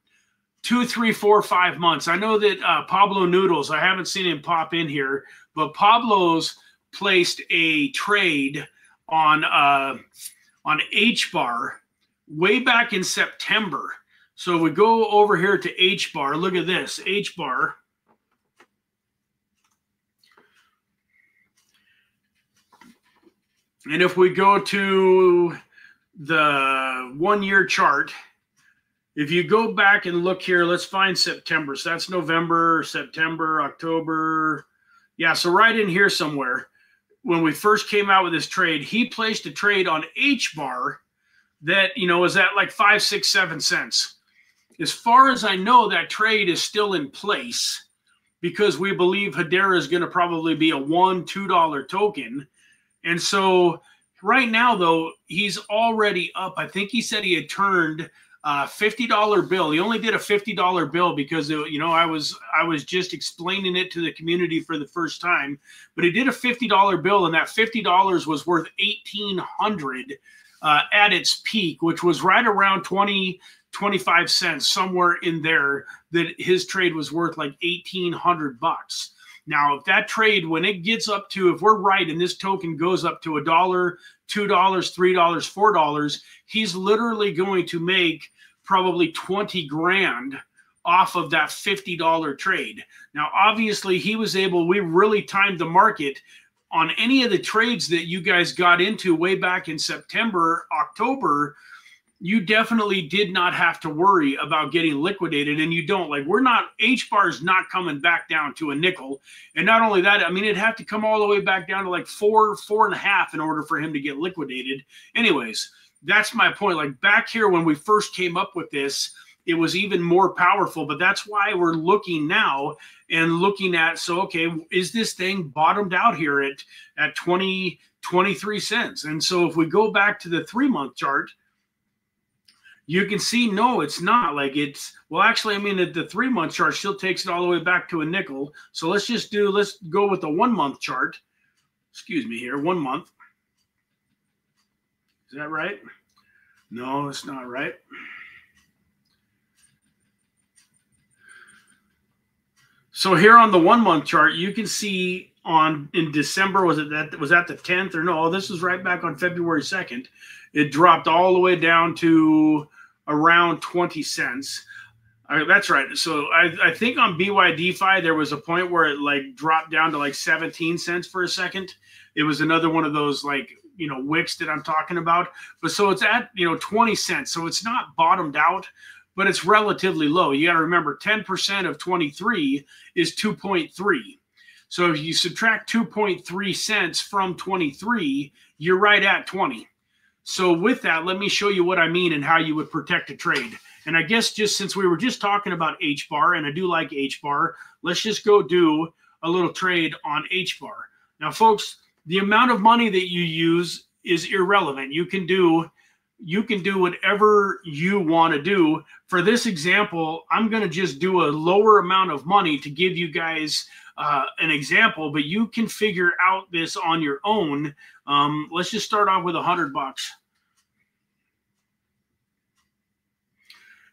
2, 3, 4, 5 months. I know that Pablo Noodles, I haven't seen him pop in here, but Pablo's placed a trade on H-bar way back in September. So we go over here to H-bar. Look at this, H-bar. And if we go to the 1-year chart, if you go back and look here, let's find September. So that's November, September, October. Yeah, so right in here somewhere, when we first came out with this trade, he placed a trade on H-bar that, you know, was at like 5, 6, 7 cents. As far as I know, that trade is still in place because we believe Hedera is going to probably be a $1, $2 token. And so right now, though, he's already up. I think he said he had turned $50 bill. He only did a $50 bill because, you know, I was just explaining it to the community for the first time. But he did a $50 bill, and that $50 was worth $1,800 at its peak, which was right around 25 cents, somewhere in there, that his trade was worth like 1,800 bucks. Now, if that trade, when it gets up to, if we're right and this token goes up to $1, $2, $3, $4, he's literally going to make probably 20 grand off of that $50 trade. Now, obviously, he was able, we really timed the market on any of the trades that you guys got into way back in September, October. You definitely did not have to worry about getting liquidated, and you don't. Like, we're not, H-bar is not coming back down to a nickel. And not only that, I mean, it'd have to come all the way back down to like 4.5 in order for him to get liquidated. Anyways, that's my point. Like, back here when we first came up with this, it was even more powerful, but that's why we're looking now and looking at, so, okay, is this thing bottomed out here at 23 cents? And so if we go back to the 3-month chart, you can see, no, it's not. Like, it's, well, actually, I mean, the 3-month chart still takes it all the way back to a nickel. So let's go with the 1-month chart. Excuse me here, 1 month. Is that right? No, it's not right. So here on the 1-month chart, you can see in December, was that the 10th or no? This was right back on February 2nd. It dropped all the way down to around 20 cents. That's right. So I think on BYDFI, there was a point where it like dropped down to like 17 cents for a second. It was another one of those, like, you know, wicks that I'm talking about. But so it's at, you know, 20 cents. So it's not bottomed out, but it's relatively low. You got to remember 10% of 23 is 2.3. So if you subtract 2.3 cents from 23, you're right at 20. So with that, let me show you what I mean and how you would protect a trade. And I guess just since we were just talking about H-bar, and I do like H-bar, let's just go do a little trade on H-bar. Now, folks, the amount of money that you use is irrelevant. You can do whatever you want to do. For this example, I'm going to just do a lower amount of money to give you guys an example, but you can figure out this on your own. Let's just start off with $100.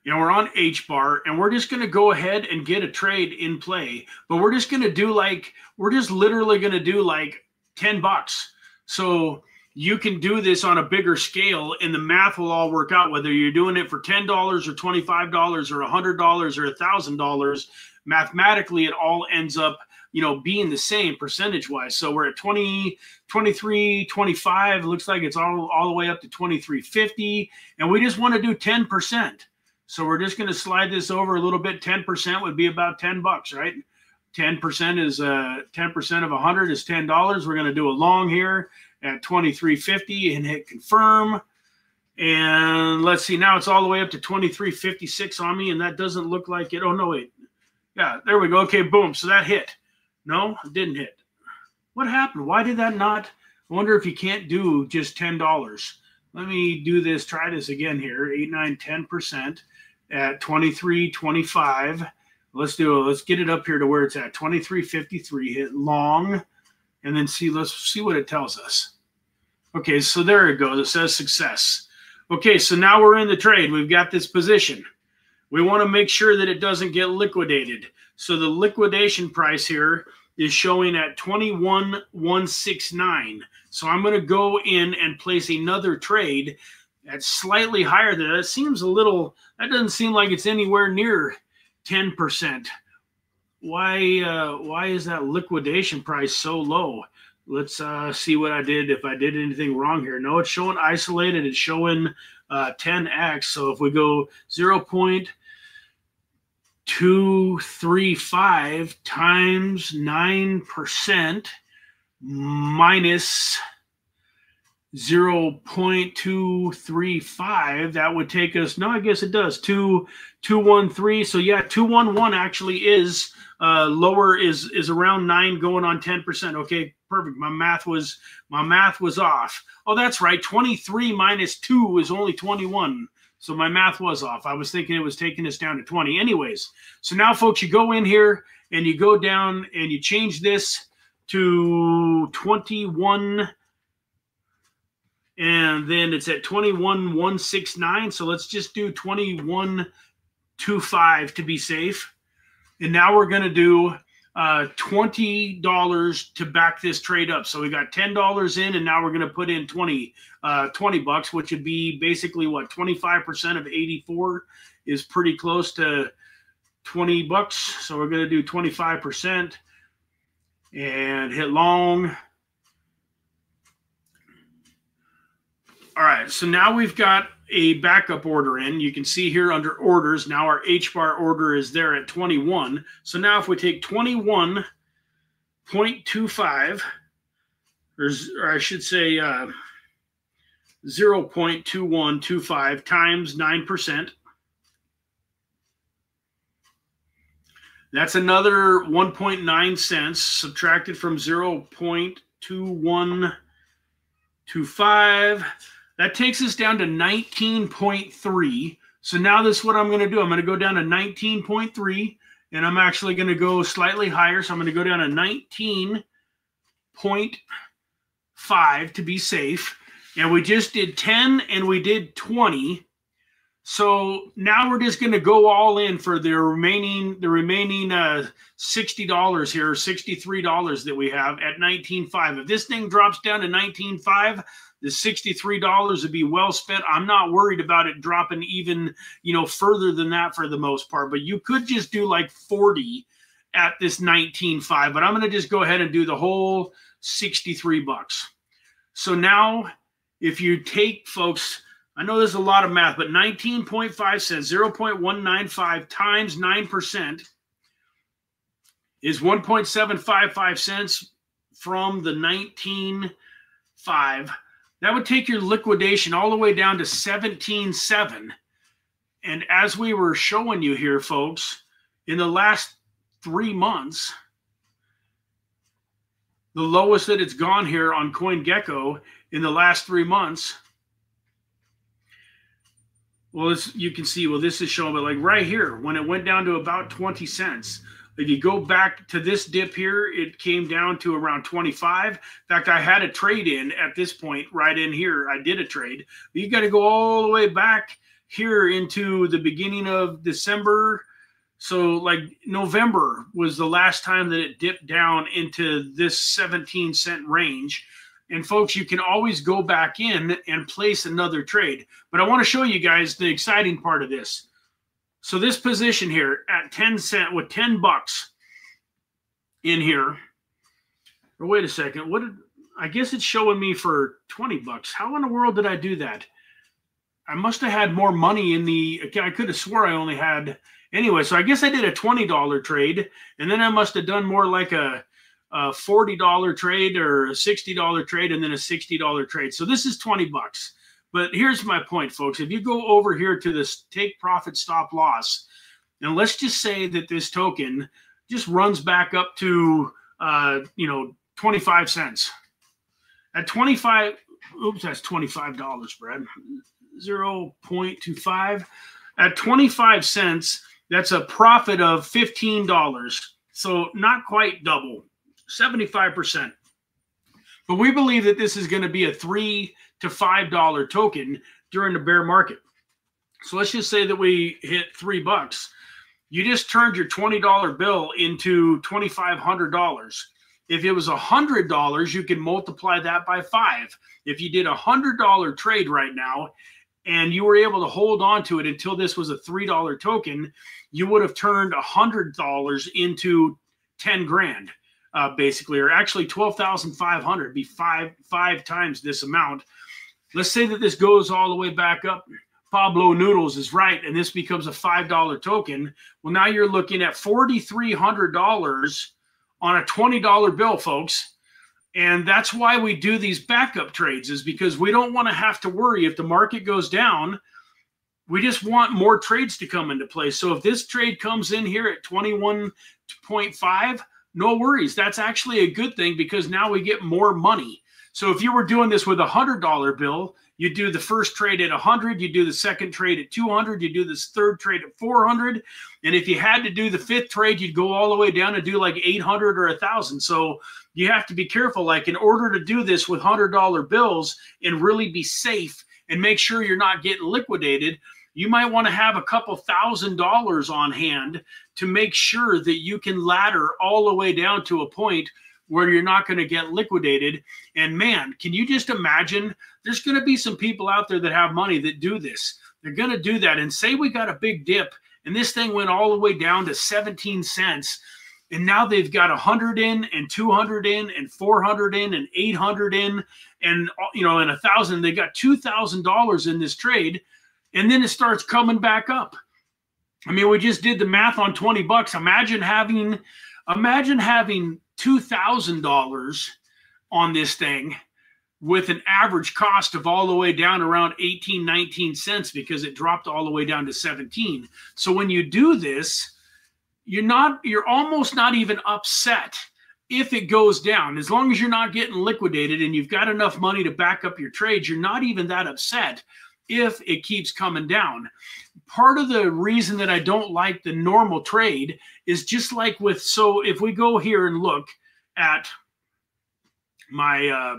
You know, we're on H-bar, and we're just going to go ahead and get a trade in play, but we're just going to do like, we're just literally going to do like $10. So you can do this on a bigger scale, and the math will all work out, whether you're doing it for $10 or $25 or $100 or $1,000. Mathematically, it all ends up, you know, being the same percentage-wise. So we're at 20, 23, 25. It looks like it's all the way up to 23.50, and we just want to do 10%. So we're just going to slide this over a little bit. 10% would be about $10, right? 10% is 10% of 100 is $10. We're going to do a long here at 23.50 and hit confirm. And let's see, now it's all the way up to 23.56 on me, and that doesn't look like it. Oh, no, wait. Yeah, there we go. Okay, boom. So that hit. No, it didn't hit. What happened? Why did that not? I wonder if you can't do just $10. Let me do this. Try this again here. 8, 9, 10% at 23.25. Let's do it. Let's get it up here to where it's at. 23.53. Hit long, and then see. Let's see what it tells us. Okay, so there it goes. It says success. Okay, so now we're in the trade. We've got this position. We want to make sure that it doesn't get liquidated. So the liquidation price here is showing at 21,169. So I'm going to go in and place another trade that's slightly higher than that. It seems a little, that doesn't seem like it's anywhere near 10%. Why is that liquidation price so low? Let's see what I did, if I did anything wrong here. No, it's showing isolated. It's showing 10x. So if we go 0.235 times 9% minus 0.235, that would take us, no, I guess it does, 213. So yeah, 211 actually is lower, is around 9 going on 10%. Okay, perfect. My math was off. Oh, that's right. 23 minus 2 is only 21. So my math was off. I was thinking it was taking us down to 20. Anyways, so now, folks, you go in here and you go down and you change this to 21. And then it's at 21,169. So let's just do 21.25 to be safe. And now we're going to do $20 to back this trade up. So we got $10 in, and now we're going to put in 20 bucks, which would be basically what, 25% of 84 is pretty close to 20 bucks. So we're going to do 25% and hit long. All right, so now we've got a backup order in. You can see here under orders, now our H-bar order is there at 21. So now if we take 21.25, or I should say 0.2125 times 9%, that's another 1.9 cents subtracted from 0.2125. That takes us down to 19.3. So now this is what I'm going to do. I'm going to go down to 19.3, and I'm actually going to go slightly higher. So I'm going to go down to 19.5 to be safe. And we just did 10 and we did 20. So now we're just going to go all in for the remaining $60 here, $63 that we have at 19.5. If this thing drops down to 19.5, the $63 would be well spent. I'm not worried about it dropping even, further than that for the most part. But you could just do like 40 at this 19.5. But I'm going to just go ahead and do the whole 63 bucks. So now if you take, folks, I know there's a lot of math, but 19.5 cents, 0.195 times 9% is 1.755 cents from the 19.5. That would take your liquidation all the way down to 17.7. And as we were showing you here, folks, in the last 3 months, the lowest that it's gone here on CoinGecko in the last 3 months, well, you can see, this is showing, but like right here, when it went down to about 20 cents, if you go back to this dip here, it came down to around 25. In fact, I had a trade in at this point right in here. I did a trade. But you got to go all the way back here into the beginning of December. So like November was the last time that it dipped down into this 17-cent range. And folks, you can always go back in and place another trade. But I want to show you guys the exciting part of this. So this position here at 10 cents with 10 bucks in here. Or wait a second. I guess it's showing me for 20 bucks. How in the world did I do that? I must have had more money in I could have swore I only had. Anyway, so I guess I did a $20 trade. And then I must have done more like a $40 trade or a $60 trade and then a $60 trade. So this is 20 bucks. But here's my point, folks. If you go over here to this take profit stop loss, and let's just say that this token just runs back up to, 25 cents. At 25, oops, that's $25, Brad. 0.25. At 25 cents, that's a profit of $15. So not quite double, 75%. But we believe that this is going to be a $3 to $5 token during the bear market. So let's just say that we hit $3. You just turned your $20 bill into $2,500. If it was $100, you can multiply that by 5. If you did a $100 trade right now and you were able to hold on to it until this was a $3 token, you would have turned $100 into 10 grand. Basically, or actually 12,500, be five times this amount. Let's say that this goes all the way back up. Pablo Noodles is right, and this becomes a $5 token. Well, now you're looking at $4,300 on a $20 bill, folks. And that's why we do these backup trades, is because we don't want to have to worry if the market goes down. We just want more trades to come into play. So if this trade comes in here at 21.5, no worries. That's actually a good thing because now we get more money. So if you were doing this with a $100 bill, You do the first trade at 100, you do the second trade at 200, you do this third trade at 400. And if you had to do the fifth trade, you'd go all the way down and do like 800 or 1,000. So you have to be careful. Like, in order to do this with $100 bills and really be safe and make sure you're not getting liquidated, you might want to have a couple $1,000s on hand to make sure that you can ladder all the way down to a point where you're not going to get liquidated. And man, can you just imagine? There's going to be some people out there that have money that do this. They're going to do that. And say we got a big dip and this thing went all the way down to 17 cents. And now they've got 100 in and 200 in and 400 in and 800 in and, you know, and 1,000. They got $2,000 in this trade. And then it starts coming back up. I mean, we just did the math on 20 bucks. Imagine having $2,000 on this thing with an average cost of all the way down around 18, 19 cents because it dropped all the way down to 17. So when you do this, you're almost not even upset if it goes down. As long as you're not getting liquidated and you've got enough money to back up your trades, you're not even that upset if it keeps coming down. Part of the reason that I don't like the normal trade is just like with, so if we go here and look at my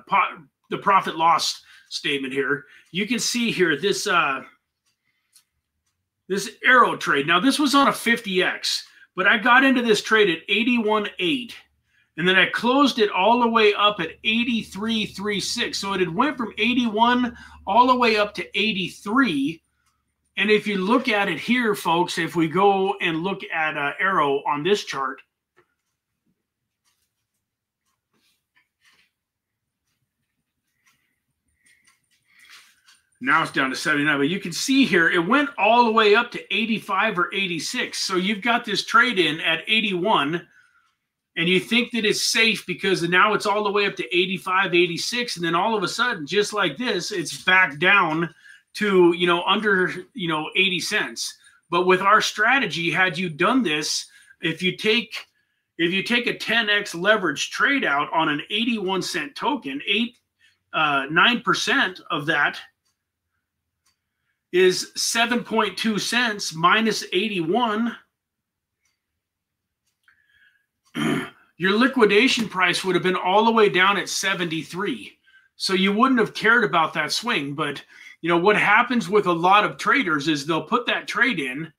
the profit loss statement here, you can see here this this arrow trade. Now this was on a 50x, but I got into this trade at 81.8. And then I closed it all the way up at 83.36. So it had went from 81 all the way up to 83. And if you look at it here, folks, if we go and look at arrow on this chart, now it's down to 79. But you can see here, it went all the way up to 85 or 86. So you've got this trade in at 81. And you think that it's safe because now it's all the way up to 85, 86. And then all of a sudden, just like this, it's back down to, you know, under, you know, 80 cents. But with our strategy, had you done this, if you take a 10x leverage trade out on an 81 cent token, 9% of that is 7.2 cents minus 81. Your liquidation price would have been all the way down at 73. So you wouldn't have cared about that swing. But, you know, what happens with a lot of traders is they'll put that trade in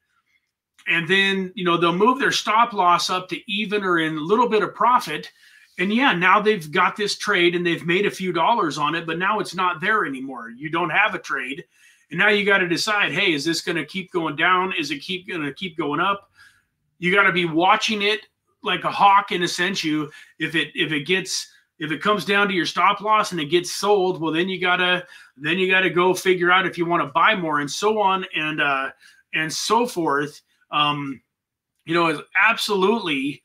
and then, you know, they'll move their stop loss up to even or in a little bit of profit. And yeah, now they've got this trade and they've made a few dollars on it, but now it's not there anymore. You don't have a trade. And now you got to decide, hey, is this going to keep going down? Is it going to keep going up? You got to be watching it like a hawk in a sense. If it comes down to your stop loss and it gets sold, well, then you gotta go figure out if you want to buy more and so on and so forth. You know, is absolutely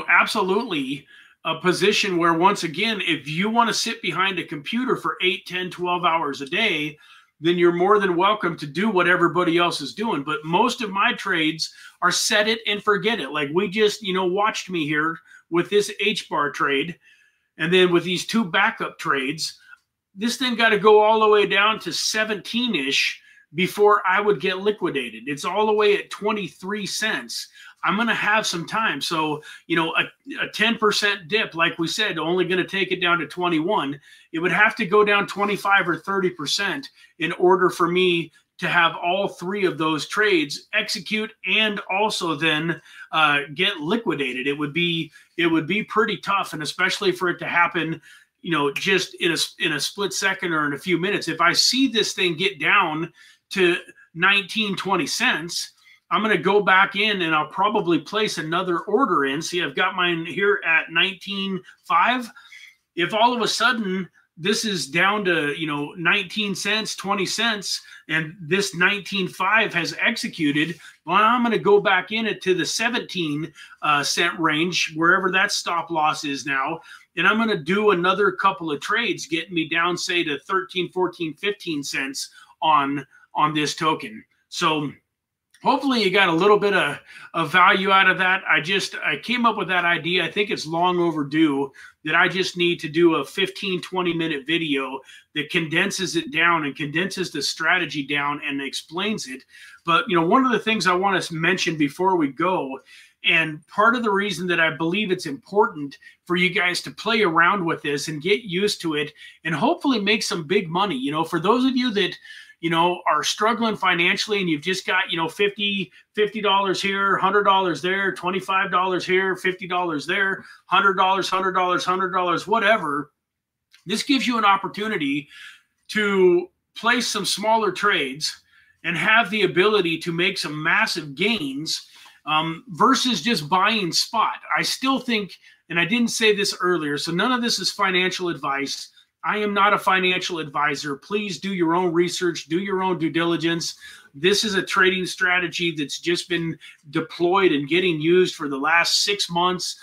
absolutely a position where, once again, if you want to sit behind a computer for 8, 10, 12 hours a day, then you're more than welcome to do what everybody else is doing. But most of my trades are set it and forget it. Like we just, you know, watched me here with this H-bar trade. And then with these two backup trades, this thing got to go all the way down to 17-ish before I would get liquidated. It's all the way at 23 cents. I'm going to have some time. So, you know, a 10% dip, like we said, only going to take it down to 21. It would have to go down 25 or 30% in order for me to have all three of those trades execute and also then get liquidated. It would be pretty tough, and especially for it to happen, you know, just in a split second or in a few minutes. If I see this thing get down to 19, 20 cents, I'm going to go back in and I'll probably place another order in. See, I've got mine here at 19.5. If all of a sudden this is down to, you know, 19 cents, 20 cents, and this 19.5 has executed, well, I'm going to go back in it to the 17 cent range, wherever that stop loss is now. And I'm going to do another couple of trades, getting me down, say, to 13, 14, 15 cents on this token. So hopefully you got a little bit of value out of that. I came up with that idea. I think it's long overdue that I just need to do a 15, 20-minute video that condenses it down and condenses the strategy down and explains it. But, you know, one of the things I want to mention before we go, and part of the reason that I believe it's important for you guys to play around with this and get used to it and hopefully make some big money, you know, for those of you that, you know, are struggling financially and you've just got, you know, $50 here, $100 there, $25 here, $50 there, $100, $100, whatever. This gives you an opportunity to place some smaller trades and have the ability to make some massive gains versus just buying spot. I still think, and I didn't say this earlier, so none of this is financial advice. I am not a financial advisor. Please do your own research, do your own due diligence. This is a trading strategy that's just been deployed and getting used for the last 6 months.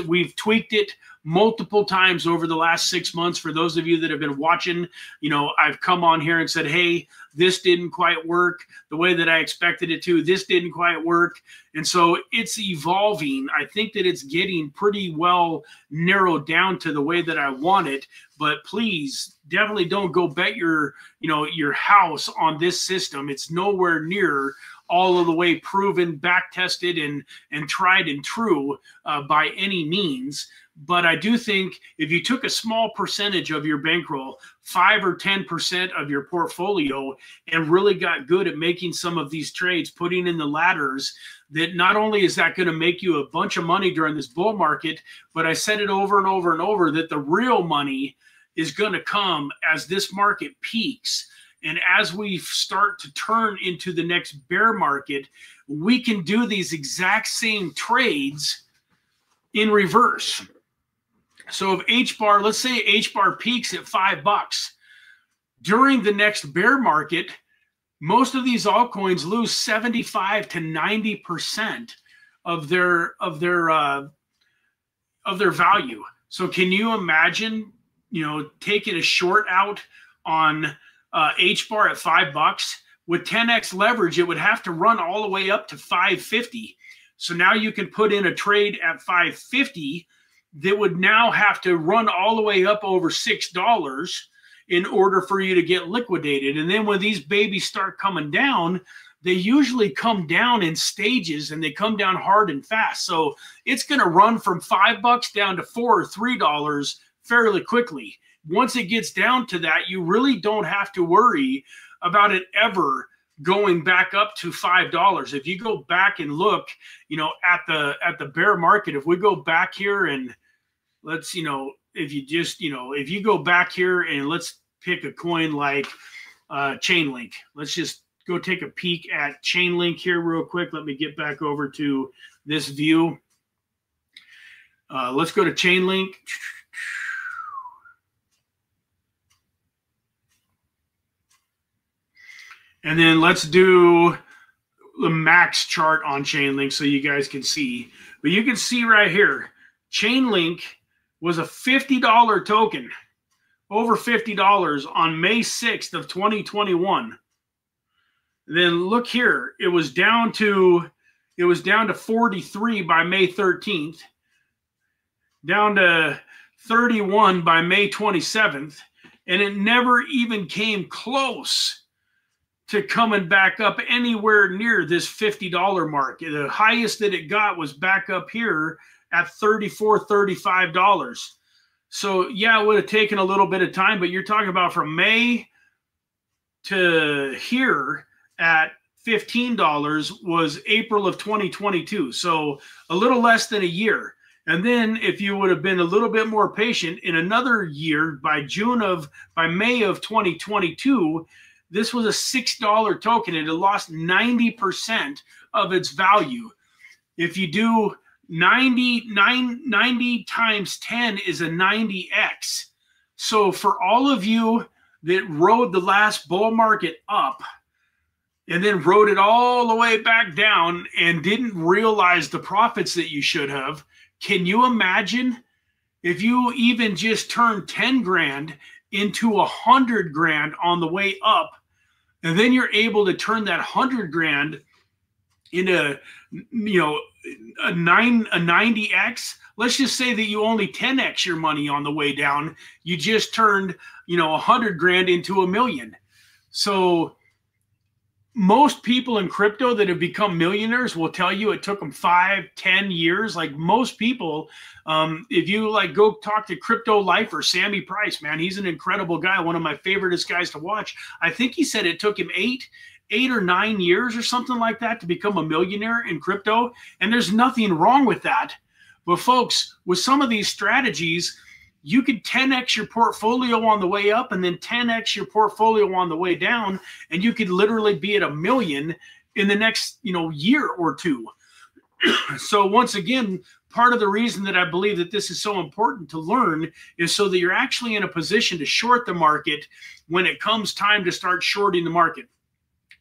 We've tweaked it multiple times over the last 6 months. For those of you that have been watching, you know, I've come on here and said, hey, this didn't quite work the way that I expected it to. This didn't quite work. And so it's evolving. I think that it's getting pretty well narrowed down to the way that I want it. But please, definitely don't go bet your, you know, your house on this system. It's nowhere near all of the way proven, back tested, and tried and true by any means. But I do think if you took a small percentage of your bankroll, 5 or 10% of your portfolio, and really got good at making some of these trades, putting in the ladders, that not only is that going to make you a bunch of money during this bull market, but I said it over and over and over that the real money is going to come as this market peaks. And as we start to turn into the next bear market, we can do these exact same trades in reverse. So if H-bar, let's say H-bar peaks at $5 during the next bear market, most of these altcoins lose 75 to 90% of their value. So can you imagine, you know, taking a short out on H-bar at $5 with 10x leverage? It would have to run all the way up to 550. So now you can put in a trade at 550 that would now have to run all the way up over $6 in order for you to get liquidated. And then when these babies start coming down, they usually come down in stages, and they come down hard and fast. So it's going to run from $5 down to $4 or $3 fairly quickly. Once it gets down to that, you really don't have to worry about it ever going back up to $5. If you go back and look, you know, at the bear market, if we go back here and let's, you know, if you just, you know, if you go back here and let's pick a coin like Chainlink. Let's just go take a peek at Chainlink here real quick. Let me get back over to this view. Let's go to Chainlink. And then let's do the max chart on Chainlink so you guys can see. But you can see right here, Chainlink was a $50 token, over $50 on May 6th of 2021. Then look here, it was down to 43 by May 13th, down to 31 by May 27th, and it never even came close to coming back up anywhere near this $50 mark. The highest that it got was back up here at $34, $35. So yeah, it would have taken a little bit of time, but you're talking about from May to here at $15 was April of 2022. So a little less than a year. And then if you would have been a little bit more patient, in another year, by May of 2022, this was a $6 token. It had lost 90% of its value. If you do 90 times 10 is a 90x. So for all of you that rode the last bull market up and then rode it all the way back down and didn't realize the profits that you should have, can you imagine if you even just turned 10 grand into 100 grand on the way up, and then you're able to turn that 100 grand in a, you know, a 90x, let's just say that you only 10x your money on the way down. You just turned, you know, 100 grand into $1 million. So most people in crypto that have become millionaires will tell you it took them 5-10 years. Like most people, if you like go talk to Crypto Life or Sammy Price, man, he's an incredible guy, one of my favoriteest guys to watch. I think he said it took him 8 or 9 years or something like that to become a millionaire in crypto. And there's nothing wrong with that. But folks, with some of these strategies, you could 10x your portfolio on the way up and then 10x your portfolio on the way down, and you could literally be at $1 million in the next, you know, year or two. So once again, part of the reason that I believe that this is so important to learn is so that you're actually in a position to short the market when it comes time to start shorting the market.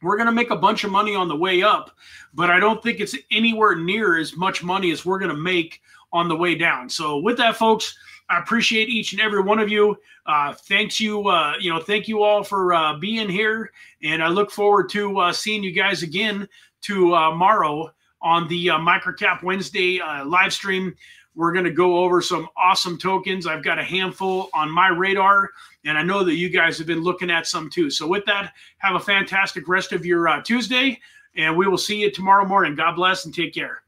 We're going to make a bunch of money on the way up, but I don't think it's anywhere near as much money as we're going to make on the way down. So with that, folks, I appreciate each and every one of you. Thank you all for being here, and I look forward to seeing you guys again tomorrow on the Microcap Wednesday live stream. We're going to go over some awesome tokens. I've got a handful on my radar, and I know that you guys have been looking at some too. So with that, have a fantastic rest of your Tuesday, and we will see you tomorrow morning. God bless and take care.